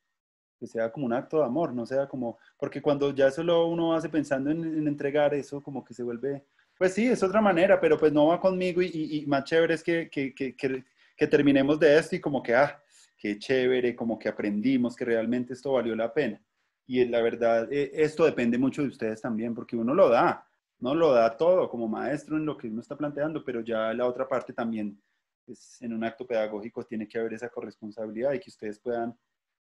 que sea como un acto de amor, no sea como, porque cuando ya solo uno hace pensando en entregar eso, como que se vuelve, pues sí, es otra manera, pero pues no va conmigo y más chévere es que terminemos de esto y como que, qué chévere, como que aprendimos que realmente esto valió la pena. Y la verdad, esto depende mucho de ustedes también, porque uno lo da, no lo da todo como maestro en lo que uno está planteando, pero ya la otra parte también, pues, en un acto pedagógico tiene que haber esa corresponsabilidad y que ustedes puedan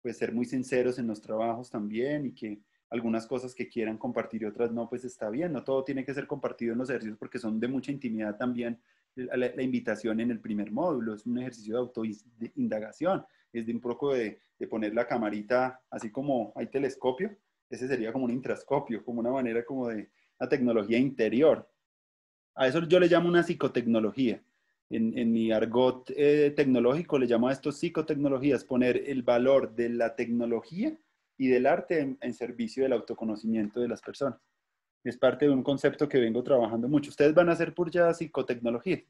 pues ser muy sinceros en los trabajos también y que algunas cosas que quieran compartir y otras no, pues está bien, no todo tiene que ser compartido en los ejercicios porque son de mucha intimidad también. La invitación en el primer módulo es un ejercicio de autoindagación, es de un poco de poner la camarita, así como hay telescopio, ese sería como un intrascopio, como una manera como de la tecnología interior. A eso yo le llamo una psicotecnología. En mi argot tecnológico le llamo a esto psicotecnologías, poner el valor de la tecnología y del arte en servicio del autoconocimiento de las personas. Es parte de un concepto que vengo trabajando mucho. Ustedes van a hacer por ya psicotecnología.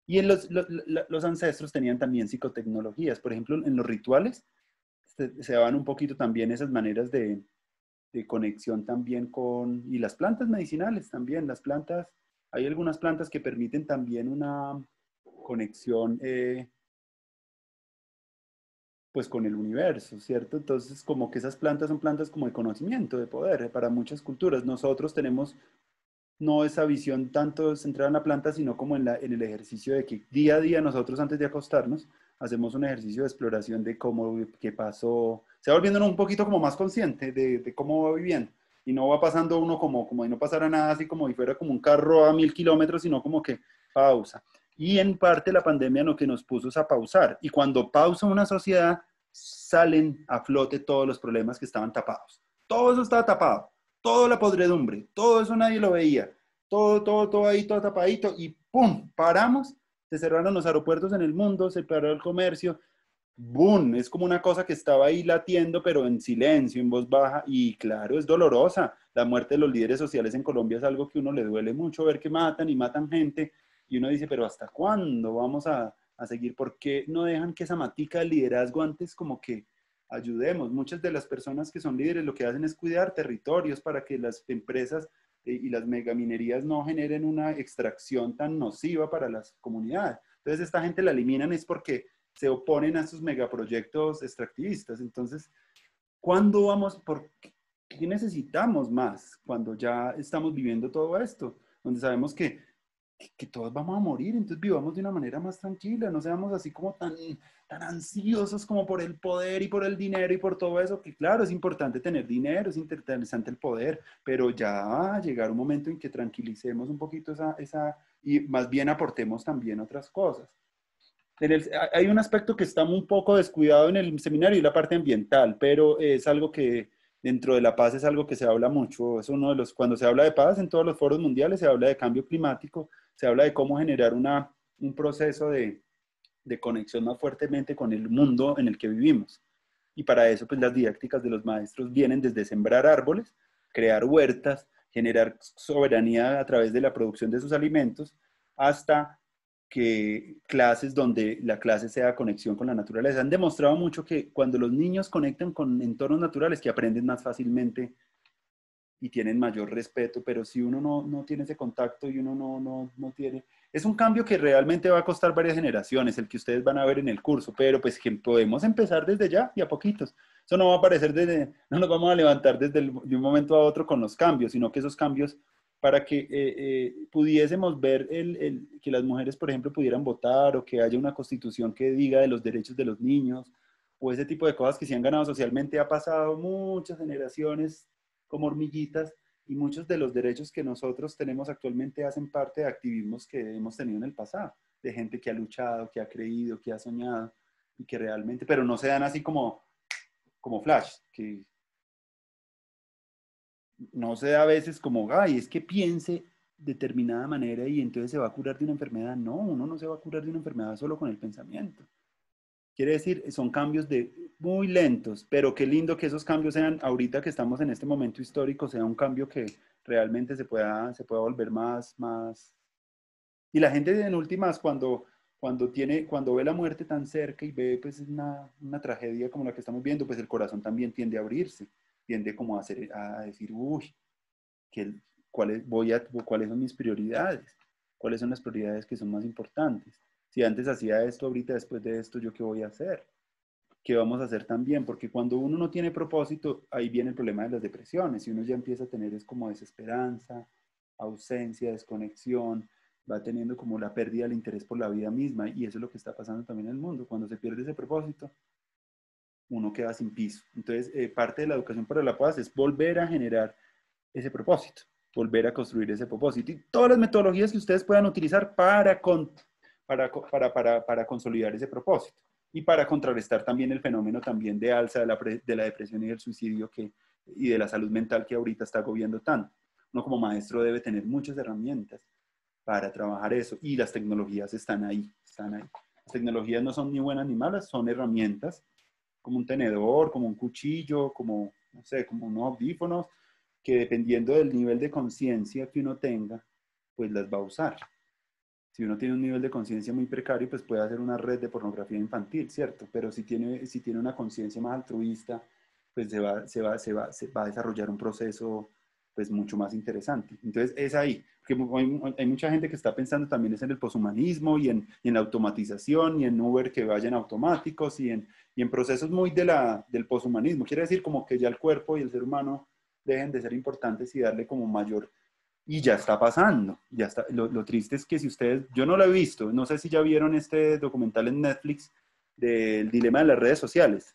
Y en los ancestros tenían también psicotecnologías. Por ejemplo, en los rituales se daban un poquito también esas maneras de conexión también con, y las plantas medicinales también, las plantas, hay algunas plantas que permiten también una conexión pues con el universo, ¿cierto? Entonces como que esas plantas son plantas como de conocimiento, de poder para muchas culturas. Nosotros tenemos no esa visión tanto centrada en la planta, sino como en el ejercicio de que día a día nosotros antes de acostarnos hacemos un ejercicio de exploración de cómo, qué pasó, se va volviendo un poquito como más consciente de cómo va viviendo. Y no va pasando uno como si no pasara nada, así como si fuera como un carro a 1000 kilómetros, sino como que pausa. Y en parte la pandemia lo que nos puso es a pausar. Y cuando pausa una sociedad, salen a flote todos los problemas que estaban tapados. Todo eso estaba tapado, toda la podredumbre, todo eso nadie lo veía, todo ahí, todo tapadito, y ¡pum! Paramos, se cerraron los aeropuertos en el mundo, se paró el comercio, ¡boom! Es como una cosa que estaba ahí latiendo, pero en silencio, en voz baja, y claro, es dolorosa. La muerte de los líderes sociales en Colombia es algo que a uno le duele mucho ver que matan y matan gente, y uno dice, pero ¿hasta cuándo vamos a seguir? ¿Por qué no dejan que esa matica del liderazgo antes como que ayudemos? Muchas de las personas que son líderes lo que hacen es cuidar territorios para que las empresas y las megaminerías no generen una extracción tan nociva para las comunidades. Entonces esta gente la eliminan es porque se oponen a estos megaproyectos extractivistas. Entonces, ¿cuándo vamos? ¿Por qué necesitamos más cuando ya estamos viviendo todo esto? Donde sabemos que todos vamos a morir, entonces vivamos de una manera más tranquila, no seamos así como tan ansiosos como por el poder y por el dinero y por todo eso, que claro, es importante tener dinero, es interesante el poder, pero ya va a llegar un momento en que tranquilicemos un poquito y más bien aportemos también otras cosas. Hay un aspecto que está un poco descuidado en el seminario y la parte ambiental, pero es algo que dentro de la paz es algo que se habla mucho, es uno de los, cuando se habla de paz en todos los foros mundiales, se habla de cambio climático, se habla de cómo generar un proceso de conexión más fuertemente con el mundo en el que vivimos. Y para eso, pues las didácticas de los maestros vienen desde sembrar árboles, crear huertas, generar soberanía a través de la producción de sus alimentos, hasta que clases donde la clase sea conexión con la naturaleza. Han demostrado mucho que cuando los niños conectan con entornos naturales, que aprenden más fácilmente y tienen mayor respeto, pero si uno no tiene ese contacto y uno no tiene... Es un cambio que realmente va a costar varias generaciones, el que ustedes van a ver en el curso, pero pues que podemos empezar desde ya y a poquitos. Eso no va a aparecer desde, no nos vamos a levantar de un momento a otro con los cambios, sino que esos cambios para que pudiésemos ver que las mujeres, por ejemplo, pudieran votar o que haya una constitución que diga de los derechos de los niños o ese tipo de cosas que se han ganado socialmente, ha pasado muchas generaciones como hormiguitas y muchos de los derechos que nosotros tenemos actualmente hacen parte de activismos que hemos tenido en el pasado, de gente que ha luchado, que ha creído, que ha soñado y que realmente, pero no se dan así como flash, que no se da a veces como, ay, es que piense determinada manera y entonces se va a curar de una enfermedad. No, uno no se va a curar de una enfermedad solo con el pensamiento. Quiere decir, son cambios muy lentos, pero qué lindo que esos cambios sean, ahorita que estamos en este momento histórico, sea un cambio que realmente se pueda volver más. Y la gente en últimas, cuando ve la muerte tan cerca y ve pues una tragedia como la que estamos viendo, pues el corazón también tiende a abrirse, tiende como a decir, uy, ¿cuáles son mis prioridades? ¿Cuáles son las prioridades que son más importantes? Si antes hacía esto, ahorita después de esto, ¿yo qué voy a hacer? ¿Qué vamos a hacer también? Porque cuando uno no tiene propósito, ahí viene el problema de las depresiones. Y uno ya empieza a tener es como desesperanza, ausencia, desconexión, va teniendo como la pérdida del interés por la vida misma. Y eso es lo que está pasando también en el mundo. Cuando se pierde ese propósito, uno queda sin piso. Entonces, parte de la educación para la paz es volver a generar ese propósito, volver a construir ese propósito. Y todas las metodologías que ustedes puedan utilizar para consolidar ese propósito y para contrarrestar también el fenómeno también de alza de la depresión y del suicidio y de la salud mental que ahorita está agobiando tanto. Uno como maestro debe tener muchas herramientas para trabajar eso y las tecnologías están ahí, están ahí. Las tecnologías no son ni buenas ni malas, son herramientas como un tenedor, como un cuchillo, como, no sé, como unos audífonos, que dependiendo del nivel de conciencia que uno tenga, pues las va a usar. Si uno tiene un nivel de conciencia muy precario, pues puede hacer una red de pornografía infantil, ¿cierto? Pero si tiene una conciencia más altruista, pues se va a desarrollar un proceso pues mucho más interesante. Entonces es ahí, porque hay mucha gente que está pensando también es en el poshumanismo y en la automatización y en Uber que vayan automáticos y en procesos muy del poshumanismo. Quiere decir como que ya el cuerpo y el ser humano dejen de ser importantes y darle como mayor. Y ya está pasando, ya está. Lo triste es que si ustedes, yo no lo he visto, no sé si ya vieron este documental en Netflix del dilema de las redes sociales.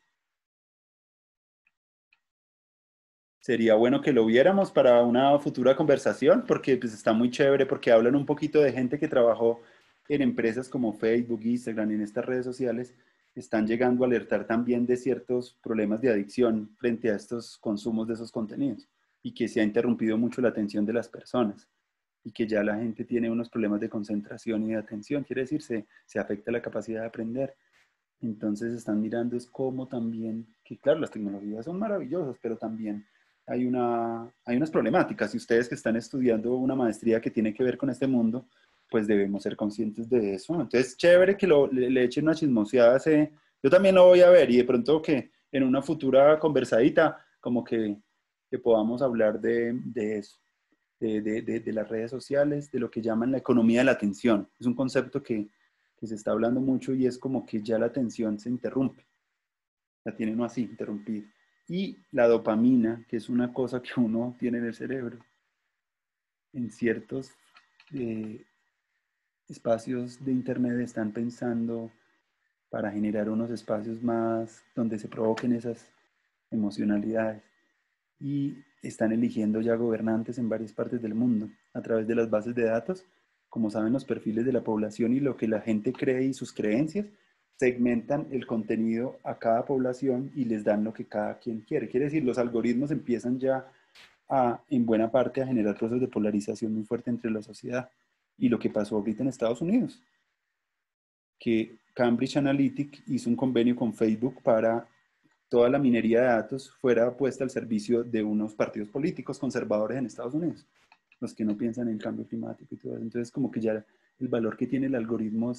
Sería bueno que lo viéramos para una futura conversación, porque pues está muy chévere, porque hablan un poquito de gente que trabajó en empresas como Facebook, Instagram, en estas redes sociales, están llegando a alertar también de ciertos problemas de adicción frente a estos consumos de esos contenidos y que se ha interrumpido mucho la atención de las personas y que ya la gente tiene unos problemas de concentración y de atención, quiere decir, se afecta la capacidad de aprender. Entonces están mirando es cómo también, que claro, las tecnologías son maravillosas, pero también hay unas problemáticas. Y ustedes que están estudiando una maestría que tiene que ver con este mundo, pues debemos ser conscientes de eso. Entonces, chévere que le echen una chismoseada a ese. Yo también lo voy a ver y de pronto que en una futura conversadita, como que podamos hablar de eso, de las redes sociales, de lo que llaman la economía de la atención. Es un concepto que se está hablando mucho y es como que ya la atención se interrumpe, la tiene uno así, interrumpida. Y la dopamina, que es una cosa que uno tiene en el cerebro, en ciertos espacios de internet están pensando para generar unos espacios más donde se provoquen esas emocionalidades. Y están eligiendo ya gobernantes en varias partes del mundo a través de las bases de datos. Como saben, los perfiles de la población y lo que la gente cree y sus creencias segmentan el contenido a cada población y les dan lo que cada quien quiere. Quiere decir, los algoritmos empiezan ya en buena parte a generar procesos de polarización muy fuerte entre la sociedad. Y lo que pasó ahorita en Estados Unidos, que Cambridge Analytica hizo un convenio con Facebook para toda la minería de datos fuera puesta al servicio de unos partidos políticos conservadores en Estados Unidos, los que no piensan en cambio climático y todo eso. Entonces, como que ya el valor que tiene el algoritmo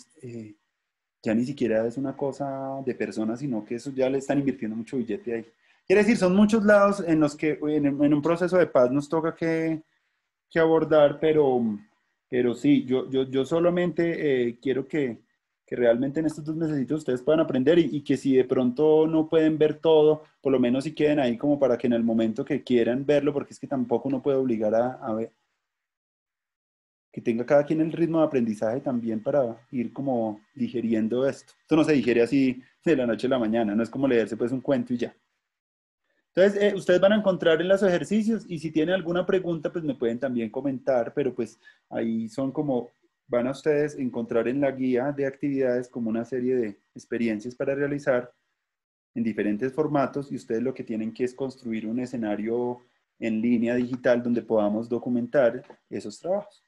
ya ni siquiera es una cosa de personas, sino que eso ya le están invirtiendo mucho billete ahí. Quiere decir, son muchos lados en los que en un proceso de paz nos toca que abordar, pero sí, yo solamente quiero que realmente en estos 2 mesecitos ustedes puedan aprender y que si de pronto no pueden ver todo, por lo menos si queden ahí como para que en el momento que quieran verlo, porque es que tampoco uno puede obligar a ver, que tenga cada quien el ritmo de aprendizaje también para ir como digeriendo esto. Esto no se digiere así de la noche a la mañana, no es como leerse pues un cuento y ya. Entonces, ustedes van a encontrar en los ejercicios y si tienen alguna pregunta, pues me pueden también comentar, pero pues ahí son como, van a ustedes encontrar en la guía de actividades como una serie de experiencias para realizar en diferentes formatos y ustedes lo que tienen que es construir un escenario en línea digital donde podamos documentar esos trabajos.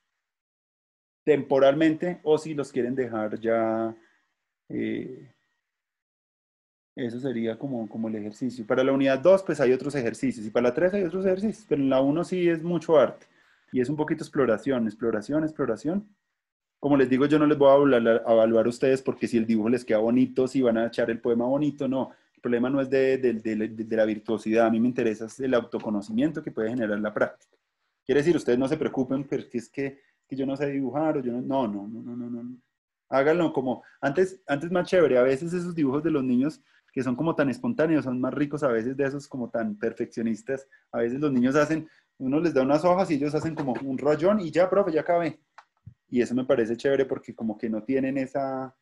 Temporalmente o si los quieren dejar ya... eso sería como el ejercicio. Para la unidad 2, pues hay otros ejercicios. Y para la 3 hay otros ejercicios. Pero en la 1 sí es mucho arte. Y es un poquito exploración, exploración, exploración. Como les digo, yo no les voy a evaluar a ustedes porque si el dibujo les queda bonito, si van a echar el poema bonito, no. El problema no es de la virtuosidad. A mí me interesa el autoconocimiento que puede generar la práctica. Quiere decir, ustedes no se preocupen porque es que yo no sé dibujar o yo no. Háganlo como, antes más chévere. A veces esos dibujos de los niños que son como tan espontáneos, son más ricos a veces de esos como tan perfeccionistas. A veces los niños hacen, uno les da unas hojas y ellos hacen como un rollón y ya, profe, ya acabé. Y eso me parece chévere porque como que no tienen esa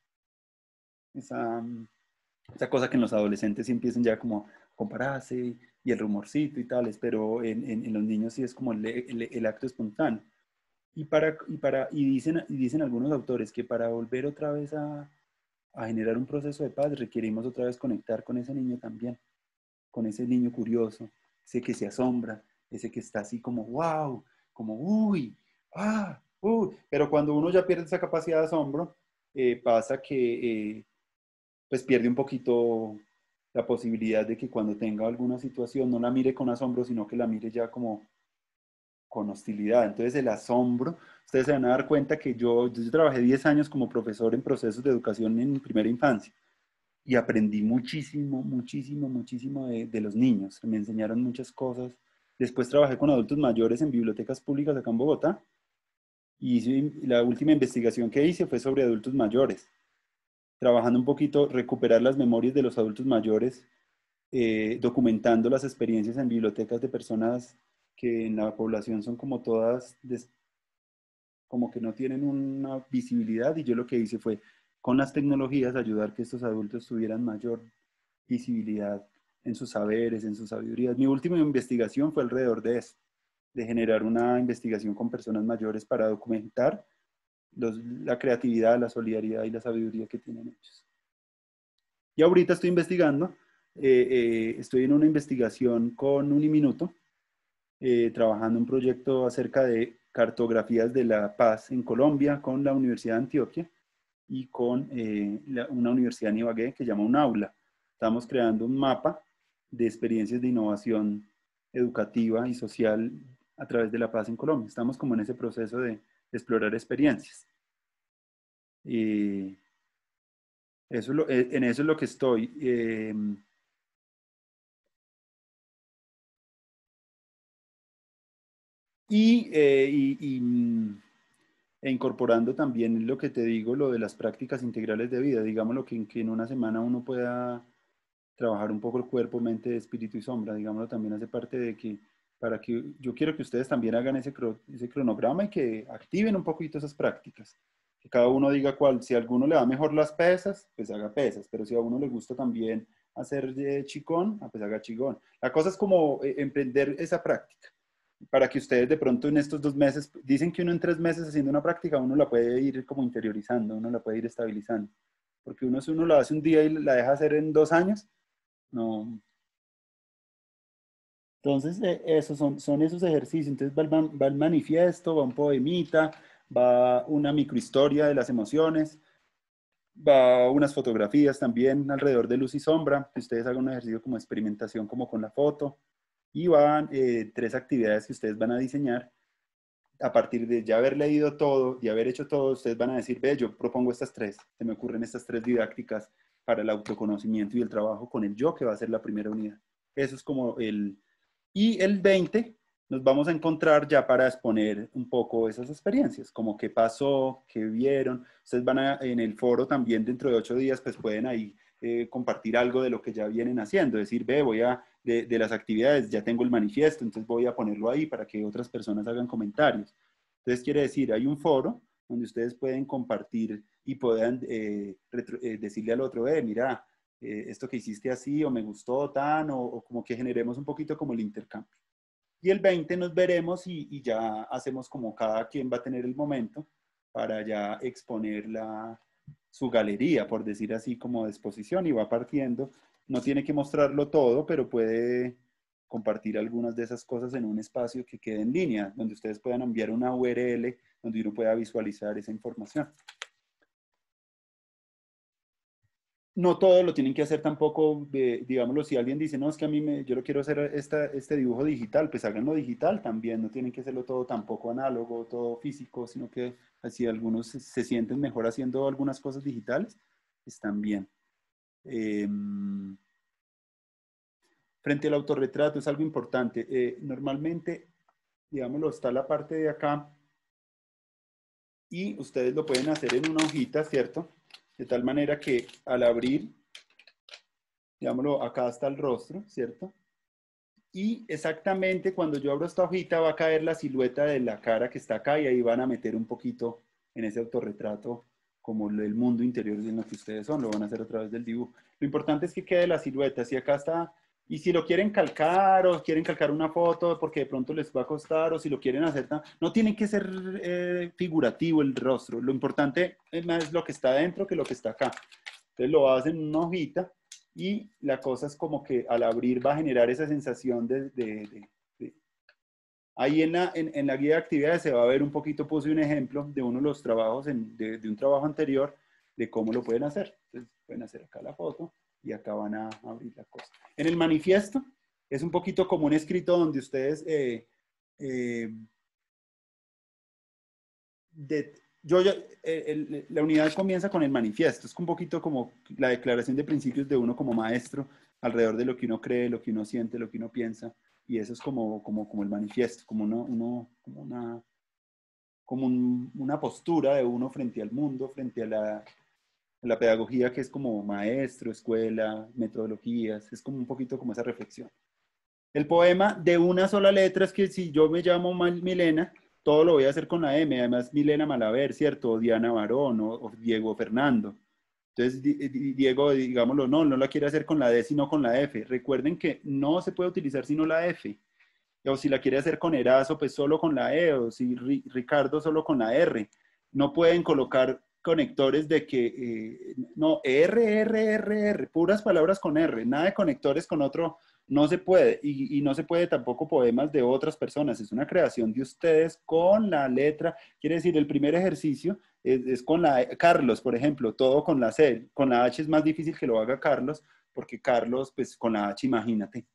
cosa que en los adolescentes sí empiezan ya como a compararse y el rumorcito y tales, pero en los niños sí es como el acto espontáneo. Y dicen algunos autores que para volver otra vez a generar un proceso de paz, requerimos otra vez conectar con ese niño también, con ese niño curioso, ese que se asombra, ese que está así como, wow, como, uy, pero cuando uno ya pierde esa capacidad de asombro, pasa que pues pierde un poquito la posibilidad de que cuando tenga alguna situación no la mire con asombro, sino que la mire ya como con hostilidad. Entonces el asombro, ustedes se van a dar cuenta que yo trabajé 10 años como profesor en procesos de educación en primera infancia y aprendí muchísimo de los niños. Me enseñaron muchas cosas. Después trabajé con adultos mayores en bibliotecas públicas acá en Bogotá y la última investigación que hice fue sobre adultos mayores, trabajando un poquito, recuperar las memorias de los adultos mayores, documentando las experiencias en bibliotecas de personas que en la población son como todas, como que no tienen una visibilidad, y yo lo que hice fue, con las tecnologías, ayudar que estos adultos tuvieran mayor visibilidad en sus saberes, en sus sabidurías. Mi última investigación fue alrededor de eso, de generar una investigación con personas mayores para documentar la creatividad, la solidaridad y la sabiduría que tienen ellos. Y ahorita estoy investigando, estoy en una investigación con Uniminuto, trabajando un proyecto acerca de cartografías de la paz en Colombia con la Universidad de Antioquia y con una universidad en Ibagué que se llama UNAULA. Estamos creando un mapa de experiencias de innovación educativa y social a través de la paz en Colombia. Estamos como en ese proceso de explorar experiencias. En eso es lo que estoy. E incorporando también lo que te digo, lo de las prácticas integrales de vida, digámoslo que en una semana uno pueda trabajar un poco el cuerpo, mente, espíritu y sombra, digámoslo también hace parte de que, para que yo quiero que ustedes también hagan ese cronograma y que activen un poquito esas prácticas, que cada uno diga cuál, si a alguno le va mejor las pesas, pues haga pesas, pero si a uno le gusta también hacer chigón, pues haga chigón. La cosa es como emprender esa práctica, para que ustedes de pronto en estos 2 meses, dicen que uno en 3 meses haciendo una práctica, uno la puede ir como interiorizando, uno la puede ir estabilizando. porque uno lo hace un día y la deja hacer en 2 años. No. Entonces, esos son esos ejercicios. Entonces va el manifiesto, va un poemita, va una microhistoria de las emociones, va unas fotografías también alrededor de luz y sombra, que ustedes hagan un ejercicio como experimentación como con la foto, y van 3 actividades que ustedes van a diseñar. A partir de ya haber leído todo, de haber hecho todo, ustedes van a decir, ve, yo propongo estas 3, se me ocurren estas 3 didácticas para el autoconocimiento y el trabajo con el yo, que va a ser la primera unidad. Eso es como el... Y el 20 nos vamos a encontrar ya para exponer un poco esas experiencias, como qué pasó, qué vieron. Ustedes van a, en el foro también dentro de 8 días, pues pueden ahí compartir algo de lo que ya vienen haciendo, decir, ve, de las actividades, ya tengo el manifiesto, entonces voy a ponerlo ahí para que otras personas hagan comentarios. Entonces quiere decir, hay un foro donde ustedes pueden compartir y puedan decirle al otro, mira, esto que hiciste así, o me gustó tan, o como que generemos un poquito como el intercambio. Y el 20 nos veremos y ya hacemos como cada quien va a tener el momento para ya exponer su galería, por decir así, como de exposición, y va partiendo. No tiene que mostrarlo todo, pero puede compartir algunas de esas cosas en un espacio que quede en línea, donde ustedes puedan enviar una URL, donde uno pueda visualizar esa información. No todo lo tienen que hacer tampoco, digámoslo, si alguien dice, no, es que a mí yo lo quiero hacer este dibujo digital, pues háganlo digital también, no tienen que hacerlo todo tampoco análogo, todo físico, sino que así algunos se sienten mejor haciendo algunas cosas digitales, están bien. Frente al autorretrato es algo importante. Normalmente, digámoslo, está la parte de acá y ustedes lo pueden hacer en una hojita, ¿cierto? De tal manera que al abrir, digámoslo, acá está el rostro, ¿cierto? Y exactamente cuando yo abro esta hojita va a caer la silueta de la cara que está acá y ahí van a meter un poquito en ese autorretrato como el mundo interior en lo que ustedes son, lo van a hacer a través del dibujo. Lo importante es que quede la silueta, si acá está, y si lo quieren calcar o quieren calcar una foto porque de pronto les va a costar o si lo quieren hacer, no tiene que ser figurativo el rostro, lo importante es más lo que está dentro que lo que está acá. Entonces lo hacen en una hojita y la cosa es como que al abrir va a generar esa sensación Ahí en la guía de actividades se va a ver un poquito, puse un ejemplo de uno de los trabajos, de un trabajo anterior, de cómo lo pueden hacer. Entonces pueden hacer acá la foto y acá van a abrir la cosa. En el manifiesto es un poquito como un escrito donde ustedes la unidad comienza con el manifiesto, es un poquito como la declaración de principios de uno como maestro, alrededor de lo que uno cree, lo que uno siente, lo que uno piensa, y eso es como el manifiesto, como una postura de uno frente al mundo, frente a la pedagogía que es como maestro, escuela, metodologías, es como un poquito como esa reflexión. El poema de una sola letra es que si yo me llamo Milena, todo lo voy a hacer con la M, además Milena Malaver, ¿cierto? O Diana Barón, o Diego Fernando. Entonces, Diego, digámoslo, no la quiere hacer con la D, sino con la F. Recuerden que no se puede utilizar sino la F. O si la quiere hacer con Erazo, pues solo con la E, o si Ricardo solo con la R. No pueden colocar conectores de que, no, R, puras palabras con R, nada de conectores con otro, no se puede, y no se puede tampoco poemas de otras personas, es una creación de ustedes con la letra, quiere decir, el primer ejercicio es con la Carlos, por ejemplo, todo con la C, con la H es más difícil que lo haga Carlos, porque Carlos, pues con la H, imagínate,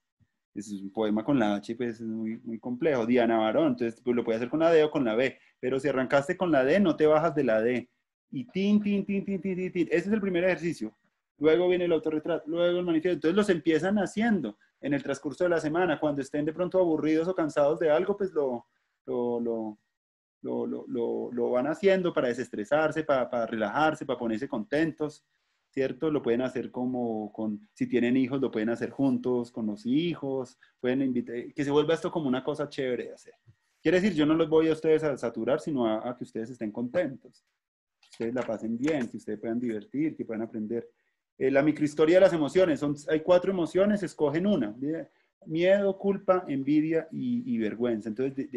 es un poema con la H, pues es muy, muy complejo. Diana Barón, entonces pues, lo puedes hacer con la D o con la B, pero si arrancaste con la D, no te bajas de la D. Y tin. Ese es el primer ejercicio. Luego viene el autorretrato, luego el manifiesto. Entonces los empiezan haciendo en el transcurso de la semana. Cuando estén de pronto aburridos o cansados de algo, pues lo van haciendo para desestresarse, para relajarse, para ponerse contentos. ¿Cierto? Lo pueden hacer si tienen hijos, lo pueden hacer juntos con los hijos, pueden invitar, que se vuelva esto como una cosa chévere de hacer. Quiere decir, yo no los voy a ustedes a saturar, sino a que ustedes estén contentos, que ustedes la pasen bien, que ustedes puedan divertir, que puedan aprender. La microhistoria de las emociones, hay 4 emociones, escogen una, miedo, culpa, envidia y vergüenza. Entonces,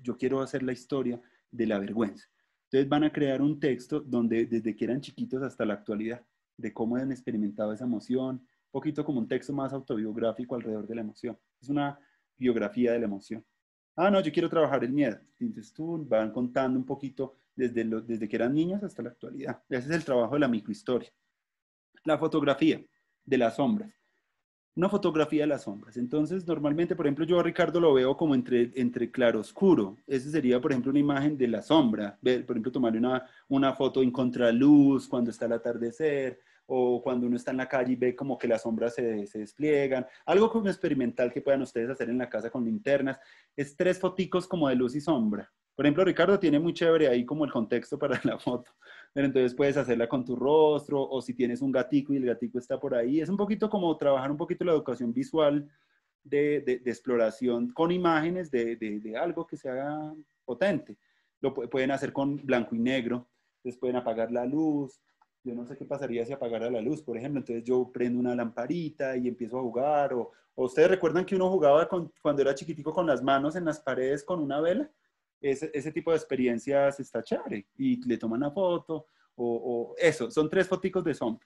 yo quiero hacer la historia de la vergüenza. Entonces van a crear un texto donde desde que eran chiquitos hasta la actualidad. de cómo han experimentado esa emoción, un poquito como un texto más autobiográfico alrededor de la emoción. Es una biografía de la emoción. Ah, no, yo quiero trabajar el miedo. Entonces tú van contando un poquito desde que eran niños hasta la actualidad. Ese es el trabajo de la microhistoria. La fotografía de las sombras. Una fotografía de las sombras. Entonces, normalmente, por ejemplo, yo a Ricardo lo veo como entre claro oscuro. Ese sería, por ejemplo, una imagen de la sombra. Ver, por ejemplo, tomarle una foto en contraluz cuando está el atardecer, o cuando uno está en la calle y ve como que las sombras se despliegan. Algo como experimental que puedan ustedes hacer en la casa con linternas. Es 3 foticos como de luz y sombra. Por ejemplo, Ricardo tiene muy chévere ahí como el contexto para la foto. Pero entonces puedes hacerla con tu rostro, o si tienes un gatico y el gatico está por ahí. Es un poquito como trabajar un poquito la educación visual de exploración con imágenes de algo que se haga potente. Pueden hacer con blanco y negro, entonces pueden apagar la luz. Yo no sé qué pasaría si apagara la luz, por ejemplo. Entonces yo prendo una lamparita y empiezo a jugar. O ustedes recuerdan que uno jugaba cuando era chiquitico con las manos en las paredes con una vela. Ese tipo de experiencias está chévere. Y le toman una foto. O eso, son 3 foticos de sombra.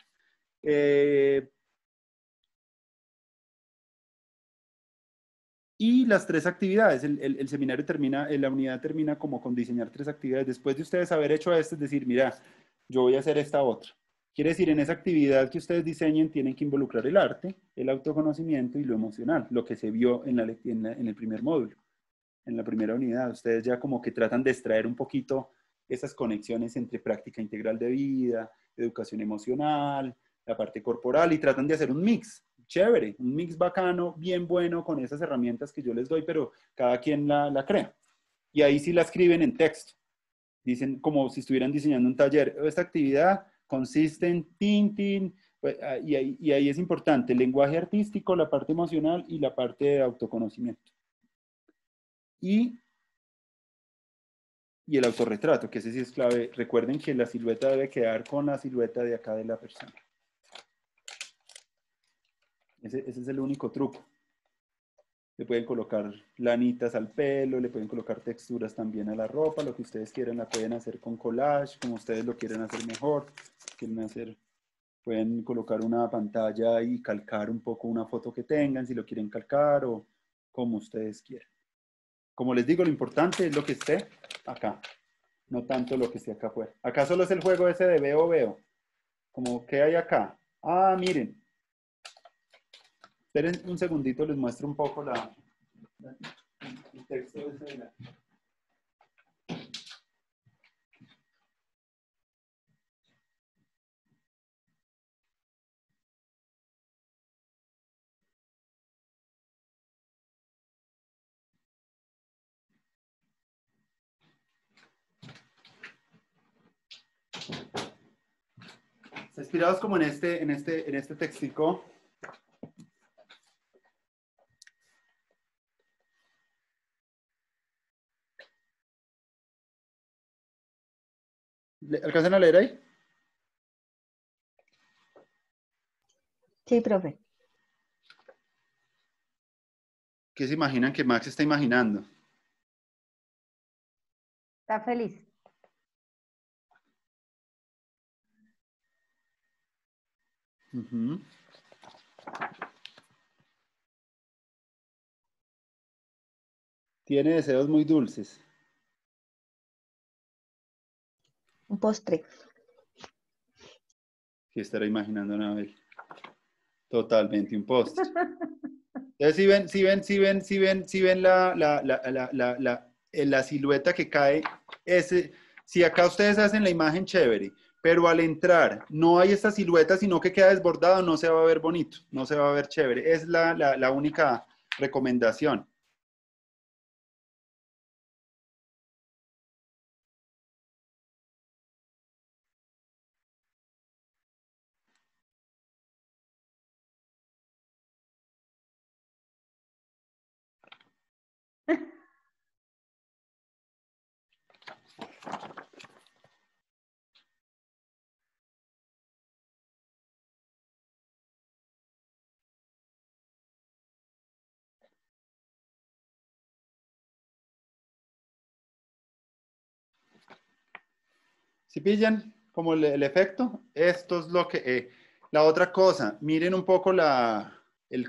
Y las 3 actividades, el seminario termina, la unidad termina como con diseñar 3 actividades. Después de ustedes haber hecho esto, es decir, mira, yo voy a hacer esta otra. Quiere decir, en esa actividad que ustedes diseñen, tienen que involucrar el arte, el autoconocimiento y lo emocional, lo que se vio en el primer módulo, en la primera unidad. Ustedes ya como que tratan de extraer un poquito esas conexiones entre práctica integral de vida, educación emocional, la parte corporal, y tratan de hacer un mix chévere, un mix bacano, bien bueno con esas herramientas que yo les doy, pero cada quien la crea. Y ahí sí la escriben en texto. Dicen como si estuvieran diseñando un taller. Esta actividad consiste en tin. Y ahí es importante el lenguaje artístico, la parte emocional y la parte de autoconocimiento. Y el autorretrato, que ese sí es clave. Recuerden que la silueta debe quedar con la silueta de acá de la persona. Ese es el único truco. Le pueden colocar lanitas al pelo, le pueden colocar texturas también a la ropa, lo que ustedes quieran la pueden hacer con collage, como ustedes lo quieren hacer mejor. Quieren hacer, pueden colocar una pantalla y calcar un poco una foto que tengan, si lo quieren calcar o como ustedes quieran. Como les digo, lo importante es lo que esté acá, no tanto lo que esté acá afuera. Acá solo es el juego ese de veo. Como, ¿qué hay acá? Ah, miren. Esperen un segundito, les muestro un poco el texto ese de la... Inspirados como en este textico. ¿Alcanzan a leer ahí? Sí, profe. ¿Qué se imaginan que Max está imaginando? Está feliz. Uh-huh. Tiene deseos muy dulces. Un postre. ¿Qué estará imaginando Anabel? Totalmente un postre. Entonces, si ven la silueta que cae, si acá ustedes hacen la imagen chévere, pero al entrar no hay esta silueta, sino que queda desbordado, no se va a ver bonito, no se va a ver chévere. Es la única recomendación. Si pillan como el efecto, esto es lo que La otra cosa, miren un poco el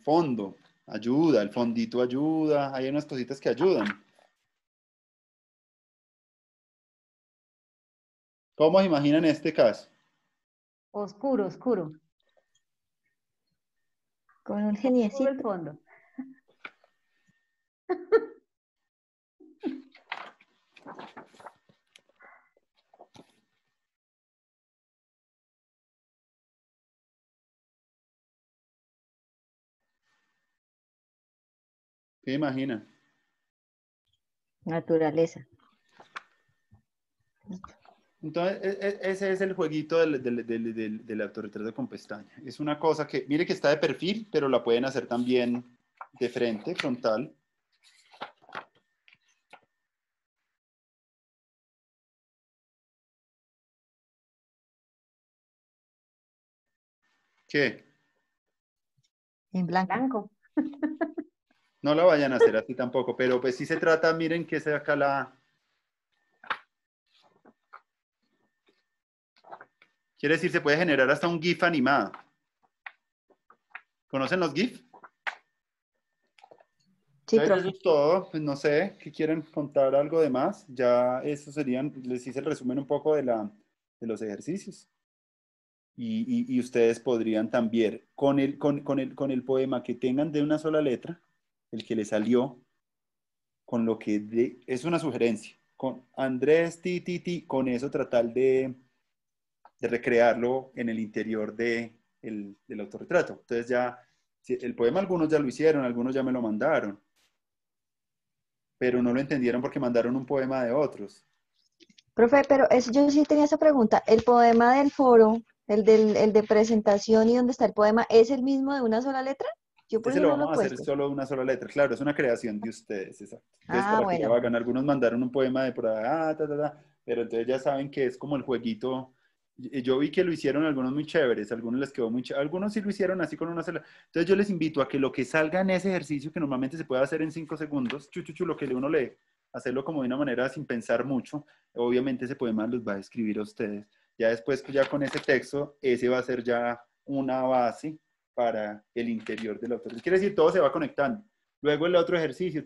fondo, ayuda, el fondito ayuda, hay unas cositas que ayudan. ¿Cómo se imaginan este caso? Oscuro, oscuro. Con un Oscuro el geniecito. fondo. ¿Qué imaginan? Naturaleza. Entonces, ese es el jueguito del autorretrato con pestaña. Es una cosa que, mire que está de perfil, pero la pueden hacer también de frente, frontal. ¿Qué? En blanco. Blanco. No la vayan a hacer así tampoco, pero pues sí se trata, miren que es acá Quiere decir, se puede generar hasta un GIF animado. ¿Conocen los GIF? Sí, Entonces, profe. eso es todo. Pues no sé, ¿qué quieren contar algo de más? Ya eso serían, les hice el resumen un poco de los ejercicios. Y ustedes podrían también, con el poema que tengan de una sola letra, el que les salió, con lo que es una sugerencia, con Andrés, con eso tratar de recrearlo en el interior del autorretrato. Entonces ya, el poema algunos ya lo hicieron, algunos ya me lo mandaron, pero no lo entendieron porque mandaron un poema de otros. Profe, pero yo sí tenía esa pregunta. ¿El poema del foro, el de presentación y donde está el poema, es el mismo de una sola letra? Yo por Ese eso lo no lo vamos he a hacer puesto. solo de una sola letra. Claro, es una creación de ustedes, exacto. Entonces, Ah, para que lo bueno. hagan, algunos mandaron un poema de por allá, pero entonces ya saben que es como el jueguito. Yo vi que lo hicieron algunos muy chéveres, algunos les quedó muy chévere, algunos sí lo hicieron así con una sola. Entonces yo les invito a que lo que salga en ese ejercicio, que normalmente se puede hacer en 5 segundos, lo que uno lee, hacerlo como de una manera sin pensar mucho. Obviamente ese poema los va a escribir a ustedes. Ya después, ya con ese texto, ese va a ser ya una base para el interior del autor. Quiere decir, todo se va conectando. Luego el otro ejercicio,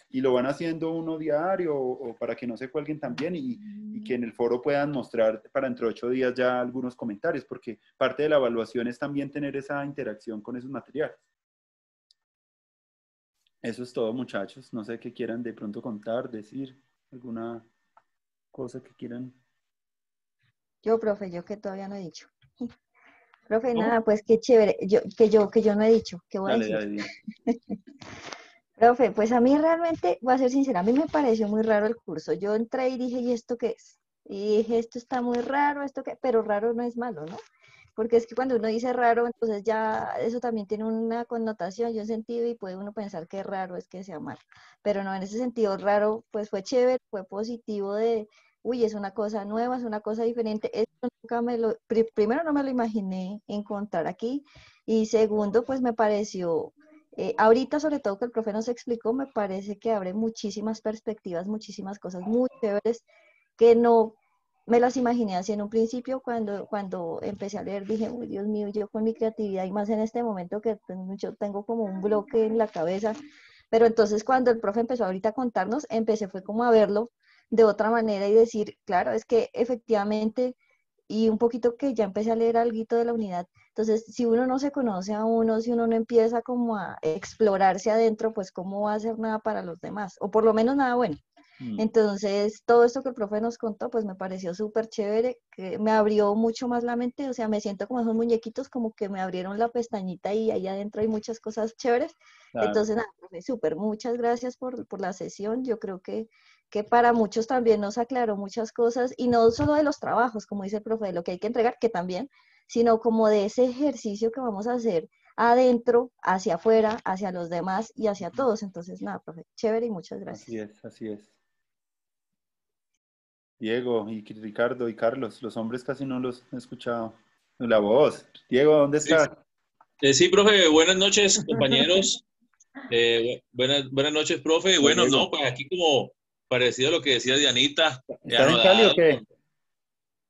y lo van haciendo uno diario o para que no se cuelguen también y que en el foro puedan mostrar para dentro de 8 días ya algunos comentarios, porque parte de la evaluación es también tener esa interacción con esos materiales. Eso es todo, muchachos. No sé qué quieran de pronto contar, decir, alguna cosa que quieran. Yo, profe, yo que todavía no he dicho. Profe, ¿Cómo? nada, pues qué chévere. Que yo no he dicho. ¿Qué voy a Dale, decir? dale. Profe, pues a mí realmente, voy a ser sincera, a mí me pareció muy raro el curso. Yo entré y dije, ¿y esto qué es? Y dije, esto está muy raro, esto qué, pero raro no es malo, ¿no? Porque es que cuando uno dice raro, entonces ya eso también tiene una connotación y un sentido y puede uno pensar que raro es que sea malo. Pero no, en ese sentido raro, pues fue chévere, fue positivo de, uy, es una cosa nueva, es una cosa diferente. Esto nunca primero no me lo imaginé encontrar aquí y segundo, pues me pareció, ahorita sobre todo que el profe nos explicó, me parece que abre muchísimas perspectivas, muchísimas cosas muy chéveres que no me las imaginé así en un principio. Cuando empecé a leer dije, uy, Dios mío, yo con mi creatividad y más en este momento que yo tengo como un bloque en la cabeza, pero entonces cuando el profe empezó ahorita a contarnos, empecé fue como a verlo de otra manera y decir, claro, es que efectivamente, y un poquito que ya empecé a leer algo de la unidad, entonces si uno no se conoce a uno, si uno no empieza como a explorarse adentro, pues cómo va a hacer nada para los demás, o por lo menos nada bueno. Entonces, todo esto que el profe nos contó, pues me pareció súper chévere, que me abrió mucho más la mente, o sea, me siento como esos muñequitos, como que me abrieron la pestañita y ahí adentro hay muchas cosas chéveres. Claro. Entonces, nada, profe, súper, muchas gracias por la sesión. Yo creo que para muchos también nos aclaró muchas cosas, y no solo de los trabajos, como dice el profe, de lo que hay que entregar, que también, sino como de ese ejercicio que vamos a hacer adentro, hacia afuera, hacia los demás y hacia todos. Entonces, nada, profe, chévere y muchas Así gracias. es, así es. Diego y Ricardo y Carlos, los hombres casi no los he escuchado. La voz. Diego, ¿dónde Sí, estás? sí, profe, buenas noches, compañeros. Buenas noches, profe. Hola, Bueno, Diego. no, pues aquí como parecido a lo que decía Dianita, ¿Estás en Cali o anodado qué?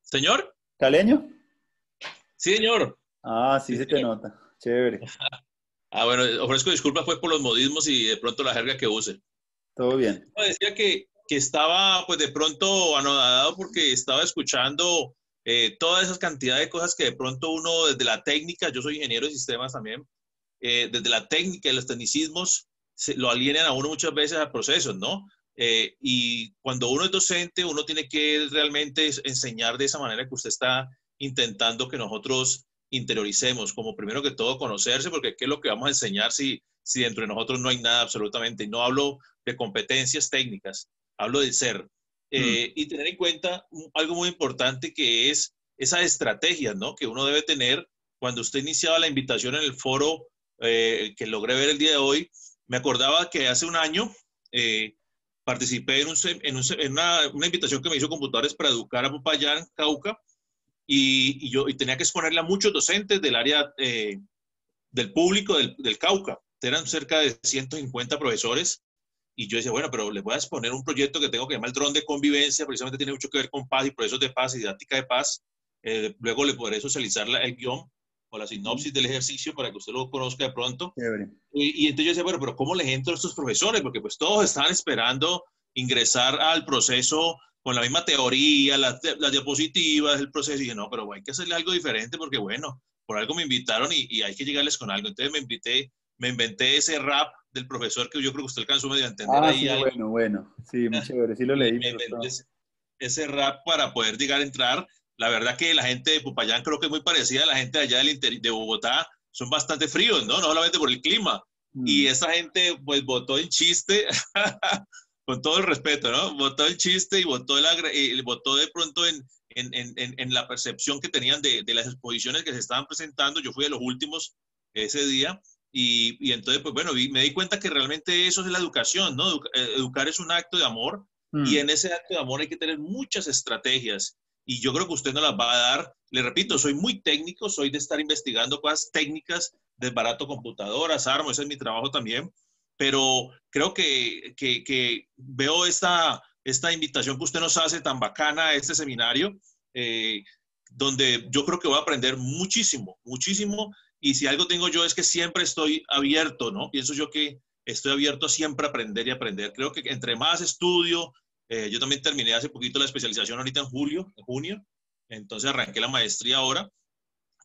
¿Señor? ¿Caleño? Sí, señor. Ah, sí Sí, se te señor. nota. Chévere. Ah, bueno, ofrezco disculpas pues por los modismos y de pronto la jerga que use. Todo bien. No, decía que estaba pues de pronto anodado porque estaba escuchando todas esas cantidades de cosas que de pronto uno desde la técnica, yo soy ingeniero de sistemas también, desde la técnica y los tecnicismos lo alienan a uno muchas veces a procesos, ¿no? Y cuando uno es docente, uno tiene que realmente enseñar de esa manera que usted está intentando que nosotros interioricemos, como primero que todo conocerse, porque ¿qué es lo que vamos a enseñar si dentro de nosotros no hay nada absolutamente? Y no hablo de competencias técnicas, hablo de ser. Mm. Y tener en cuenta algo muy importante que es esas estrategias, ¿no? Que uno debe tener cuando usted iniciaba la invitación en el foro que logré ver el día de hoy. Me acordaba que hace un año participé en una invitación que me hizo Computadores para Educar a Popayán, Cauca, y tenía que exponerle a muchos docentes del área del público del Cauca. Eran cerca de 150 profesores. Y yo decía, bueno, pero les voy a exponer un proyecto que tengo que llamar el dron de convivencia, precisamente tiene mucho que ver con paz y procesos de paz y didáctica de paz. Luego le podré socializar el guión o la sinopsis del ejercicio para que usted lo conozca de pronto. Chévere. Y entonces yo decía, bueno, pero ¿cómo les entro a estos profesores? Porque pues todos estaban esperando ingresar al proceso con la misma teoría, las diapositivas, el proceso. Y dije, no, pero hay que hacerle algo diferente porque, bueno, por algo me invitaron y hay que llegarles con algo. Entonces me inventé ese rap del profesor que yo creo que usted alcanzó medio a entender Ah, ahí sí, algo. bueno, bueno. Sí, muy chévere. Sí lo leí, Me me inventé gustó. ese rap para poder llegar a entrar. La verdad que la gente de Popayán creo que es muy parecida a la gente de allá del interior de Bogotá. Son bastante fríos, ¿no? No solamente por el clima. Y Mm. esa gente pues votó en chiste, con todo el respeto, ¿no? Votó el chiste y votó de pronto en la percepción que tenían de las exposiciones que se estaban presentando. Yo fui de los últimos ese día y entonces, pues bueno, me di cuenta que realmente eso es la educación, ¿no? Educar es un acto de amor y Mm. en ese acto de amor hay que tener muchas estrategias y yo creo que usted nos las va a dar. Le repito, soy muy técnico, soy de estar investigando cosas técnicas, desbarato computadoras, armo, ese es mi trabajo también, pero creo que veo esta invitación que usted nos hace tan bacana a este seminario, eh, donde yo creo que voy a aprender muchísimo, muchísimo, y si algo tengo yo es que siempre estoy abierto, ¿no? Pienso yo que estoy abierto siempre a aprender y aprender. Creo que entre más estudio, yo también terminé hace poquito la especialización ahorita en junio, entonces arranqué la maestría ahora,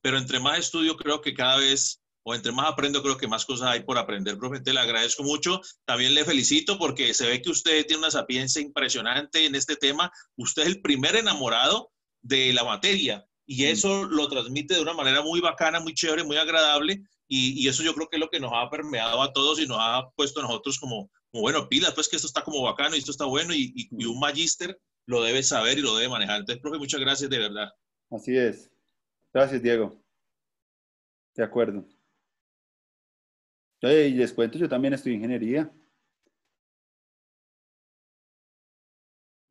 pero entre más estudio creo que cada vez, o entre más aprendo creo que más cosas hay por aprender, profe. Te le agradezco mucho, también le felicito porque se ve que usted tiene una sapiencia impresionante en este tema, usted es el primer enamorado de la materia y Mm. eso lo transmite de una manera muy bacana, muy chévere, muy agradable y eso yo creo que es lo que nos ha permeado a todos y nos ha puesto a nosotros como bueno, pilas, pues que esto está como bacano y esto está bueno y Mm. un magíster lo debe saber y lo debe manejar. Entonces, profe, muchas gracias de verdad. Así es. Gracias, Diego. De acuerdo. Y les cuento, yo también estudié ingeniería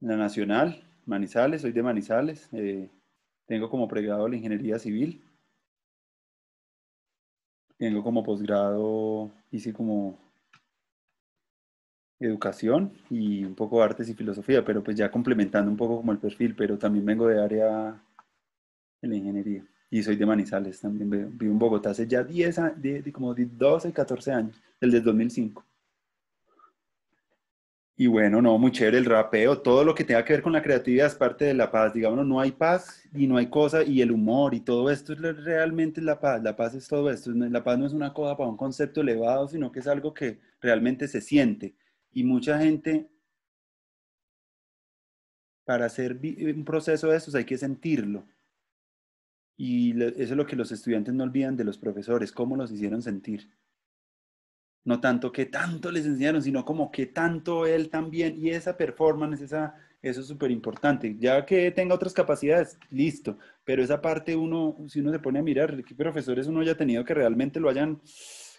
en la Nacional, Manizales, soy de Manizales. Tengo como pregrado la ingeniería civil. Tengo como posgrado, hice como educación y un poco artes y filosofía, pero pues ya complementando un poco como el perfil, pero también vengo de área de la ingeniería. Y soy de Manizales también, vivo en Bogotá hace ya 10 años, como 12, 14 años, desde el 2005. Y bueno, no, muy chévere el rapeo, todo lo que tenga que ver con la creatividad es parte de la paz. Digamos, no hay paz y no hay cosa, y el humor y todo esto es realmente la paz. La paz es todo esto. La paz no es una cosa para un concepto elevado, sino que es algo que realmente se siente. Y mucha gente, para hacer un proceso de estos, hay que sentirlo. Y eso es lo que los estudiantes no olvidan de los profesores, cómo los hicieron sentir. No tanto que tanto les enseñaron, sino como que tanto él también, y esa performance, eso es súper importante. Ya que tenga otras capacidades, listo, pero esa parte uno, si uno se pone a mirar, qué profesores uno haya tenido que realmente lo hayan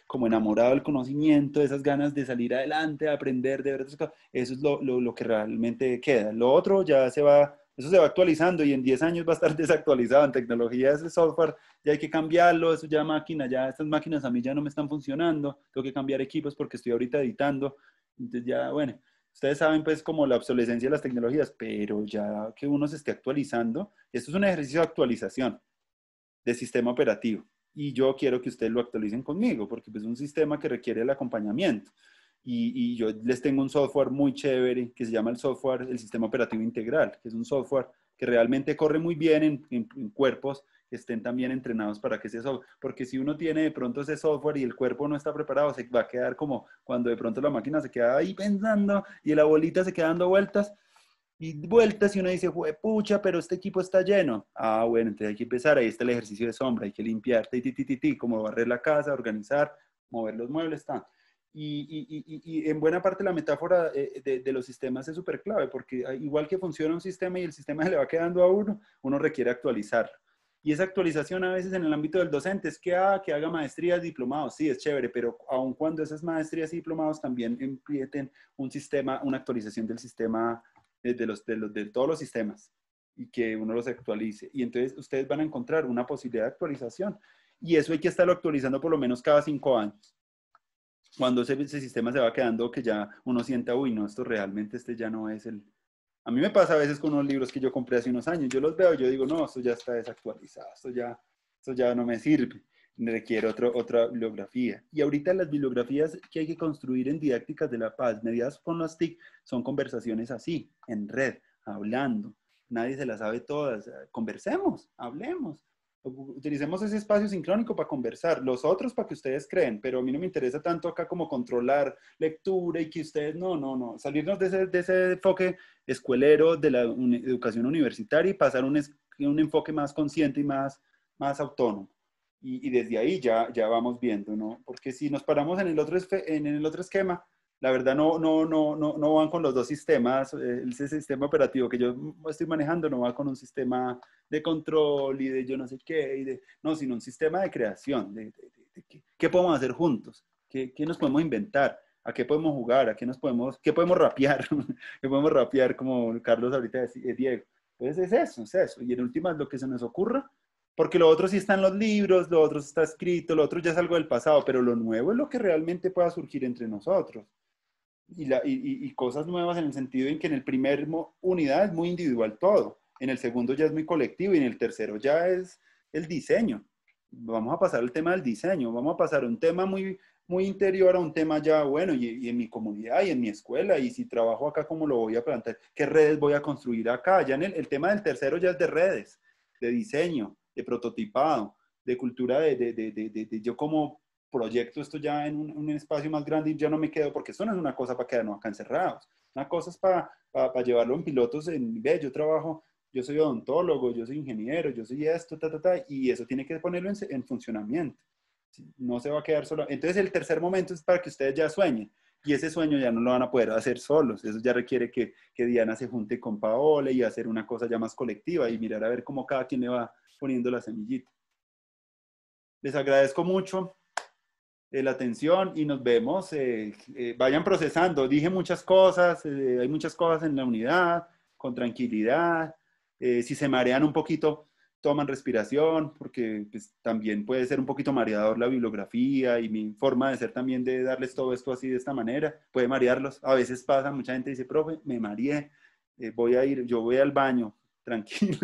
como enamorado del conocimiento, de esas ganas de salir adelante, de aprender, de ver otras cosas, eso es lo que realmente queda. Lo otro ya eso se va actualizando y en 10 años va a estar desactualizado. En tecnología ese software ya hay que cambiarlo, eso ya estas máquinas a mí ya no me están funcionando, tengo que cambiar equipos porque estoy ahorita editando, entonces ya, bueno, Ustedes saben pues como la obsolescencia de las tecnologías, pero ya que uno se esté actualizando, esto es un ejercicio de actualización del sistema operativo. Y yo quiero que ustedes lo actualicen conmigo, porque pues, es un sistema que requiere el acompañamiento. Y yo les tengo un software muy chévere que se llama el sistema operativo integral, que es un software que realmente corre muy bien en cuerpos que estén también entrenados para que ese software, porque si uno tiene de pronto ese software y el cuerpo no está preparado, se va a quedar como cuando de pronto la máquina se queda ahí pensando y la bolita se queda dando vueltas y vueltas y uno dice, pucha, pero este equipo está lleno. Ah, bueno, entonces hay que empezar, ahí está el ejercicio de sombra, hay que limpiar, como barrer la casa, organizar, mover los muebles, tal. Y en buena parte la metáfora de los sistemas es súper clave, porque igual que funciona un sistema y el sistema se le va quedando a uno requiere actualizarlo. Y esa actualización a veces en el ámbito del docente es que haga maestrías, diplomados, sí, es chévere, pero aun cuando esas maestrías y diplomados también impliquen un sistema, una actualización del sistema, de todos los sistemas, y que uno los actualice. Y entonces ustedes van a encontrar una posibilidad de actualización. Y eso hay que estarlo actualizando por lo menos cada 5 años. Cuando ese sistema se va quedando que ya uno sienta, uy, no, esto realmente ya no es el... A mí me pasa a veces con unos libros que yo compré hace unos años, yo los veo y yo digo, no, esto ya está desactualizado, esto ya no me sirve, requiere otra bibliografía. Y ahorita las bibliografías que hay que construir en didácticas de la paz, mediadas con las TIC, son conversaciones así, en red, hablando. Nadie se las sabe todas. Conversemos, hablemos. Utilicemos ese espacio sincrónico para conversar, los otros para que ustedes creen, pero a mí no me interesa tanto acá como controlar lectura y que ustedes, no, salirnos de ese enfoque escuelero de la educación universitaria y pasar un enfoque más consciente y más autónomo. Y desde ahí ya vamos viendo, ¿no? Porque si nos paramos en el otro esquema, la verdad no van con los dos sistemas. Ese sistema operativo que yo estoy manejando no va con un sistema de control y de yo no sé qué, no, sino un sistema de creación, de qué podemos hacer juntos, qué nos podemos inventar, a qué podemos jugar, qué podemos rapear, qué podemos rapear como Carlos ahorita decía, Diego. Entonces es eso. Y en últimas lo que se nos ocurra, porque lo otro sí está en los libros, lo otro está escrito, lo otro ya es algo del pasado, pero lo nuevo es lo que realmente pueda surgir entre nosotros. Y cosas nuevas en el sentido en que en el primer unidad es muy individual todo, en el segundo ya es muy colectivo y en el tercero ya es el diseño. Vamos a pasar al tema del diseño, vamos a pasar un tema muy interior a un tema ya, bueno, y en mi comunidad y en mi escuela, y si trabajo acá, ¿cómo lo voy a plantear? ¿Qué redes voy a construir acá? Ya en el tema del tercero ya es de redes, de diseño, de prototipado, de cultura de yo como proyecto esto ya en un espacio más grande y ya no me quedo, porque esto no es una cosa para quedarnos acá encerrados, una cosa es para llevarlo en pilotos, yo soy odontólogo, yo soy ingeniero, yo soy esto, y eso tiene que ponerlo en funcionamiento, no se va a quedar solo. Entonces el tercer momento es para que ustedes ya sueñen, y ese sueño ya no lo van a poder hacer solos, eso ya requiere que Diana se junte con Paola y hacer una cosa ya más colectiva y mirar a ver cómo cada quien le va poniendo la semillita. Les agradezco mucho la atención y nos vemos. Vayan procesando. Dije muchas cosas, hay muchas cosas en la unidad, con tranquilidad. Si se marean un poquito, toman respiración, porque pues, también puede ser un poquito mareador la bibliografía y mi forma de ser también de darles todo esto así de esta manera. Puede marearlos. A veces pasa, mucha gente dice, profe, me mareé, yo voy al baño. Tranquilo,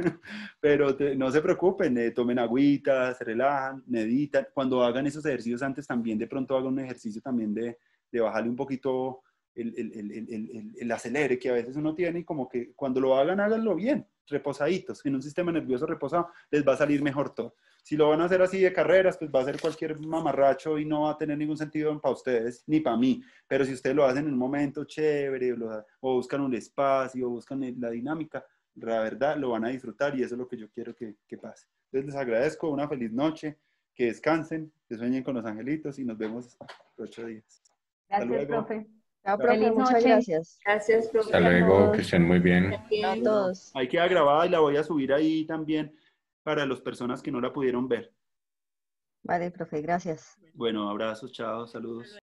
pero no se preocupen, tomen agüita, se relajan, meditan. Cuando hagan esos ejercicios antes también de pronto hagan un ejercicio también de bajarle un poquito el acelere que a veces uno tiene y como que cuando lo hagan, háganlo bien, reposaditos, en un sistema nervioso reposado, les va a salir mejor todo. Si lo van a hacer así de carreras, pues va a ser cualquier mamarracho y no va a tener ningún sentido para ustedes ni para mí, pero si ustedes lo hacen en un momento chévere o buscan un espacio o buscan la dinámica, la verdad lo van a disfrutar y eso es lo que yo quiero que pase. Entonces les agradezco, una feliz noche, que descansen, que sueñen con los angelitos y nos vemos en 8 días. Gracias, profe. Chao, profe, Feliz muchas noche. gracias. Gracias, profe. Hasta luego, que estén muy bien. No a todos. Ahí queda grabada y la voy a subir ahí también para las personas que no la pudieron ver. Vale, profe, gracias. Bueno, abrazos, chao, saludos.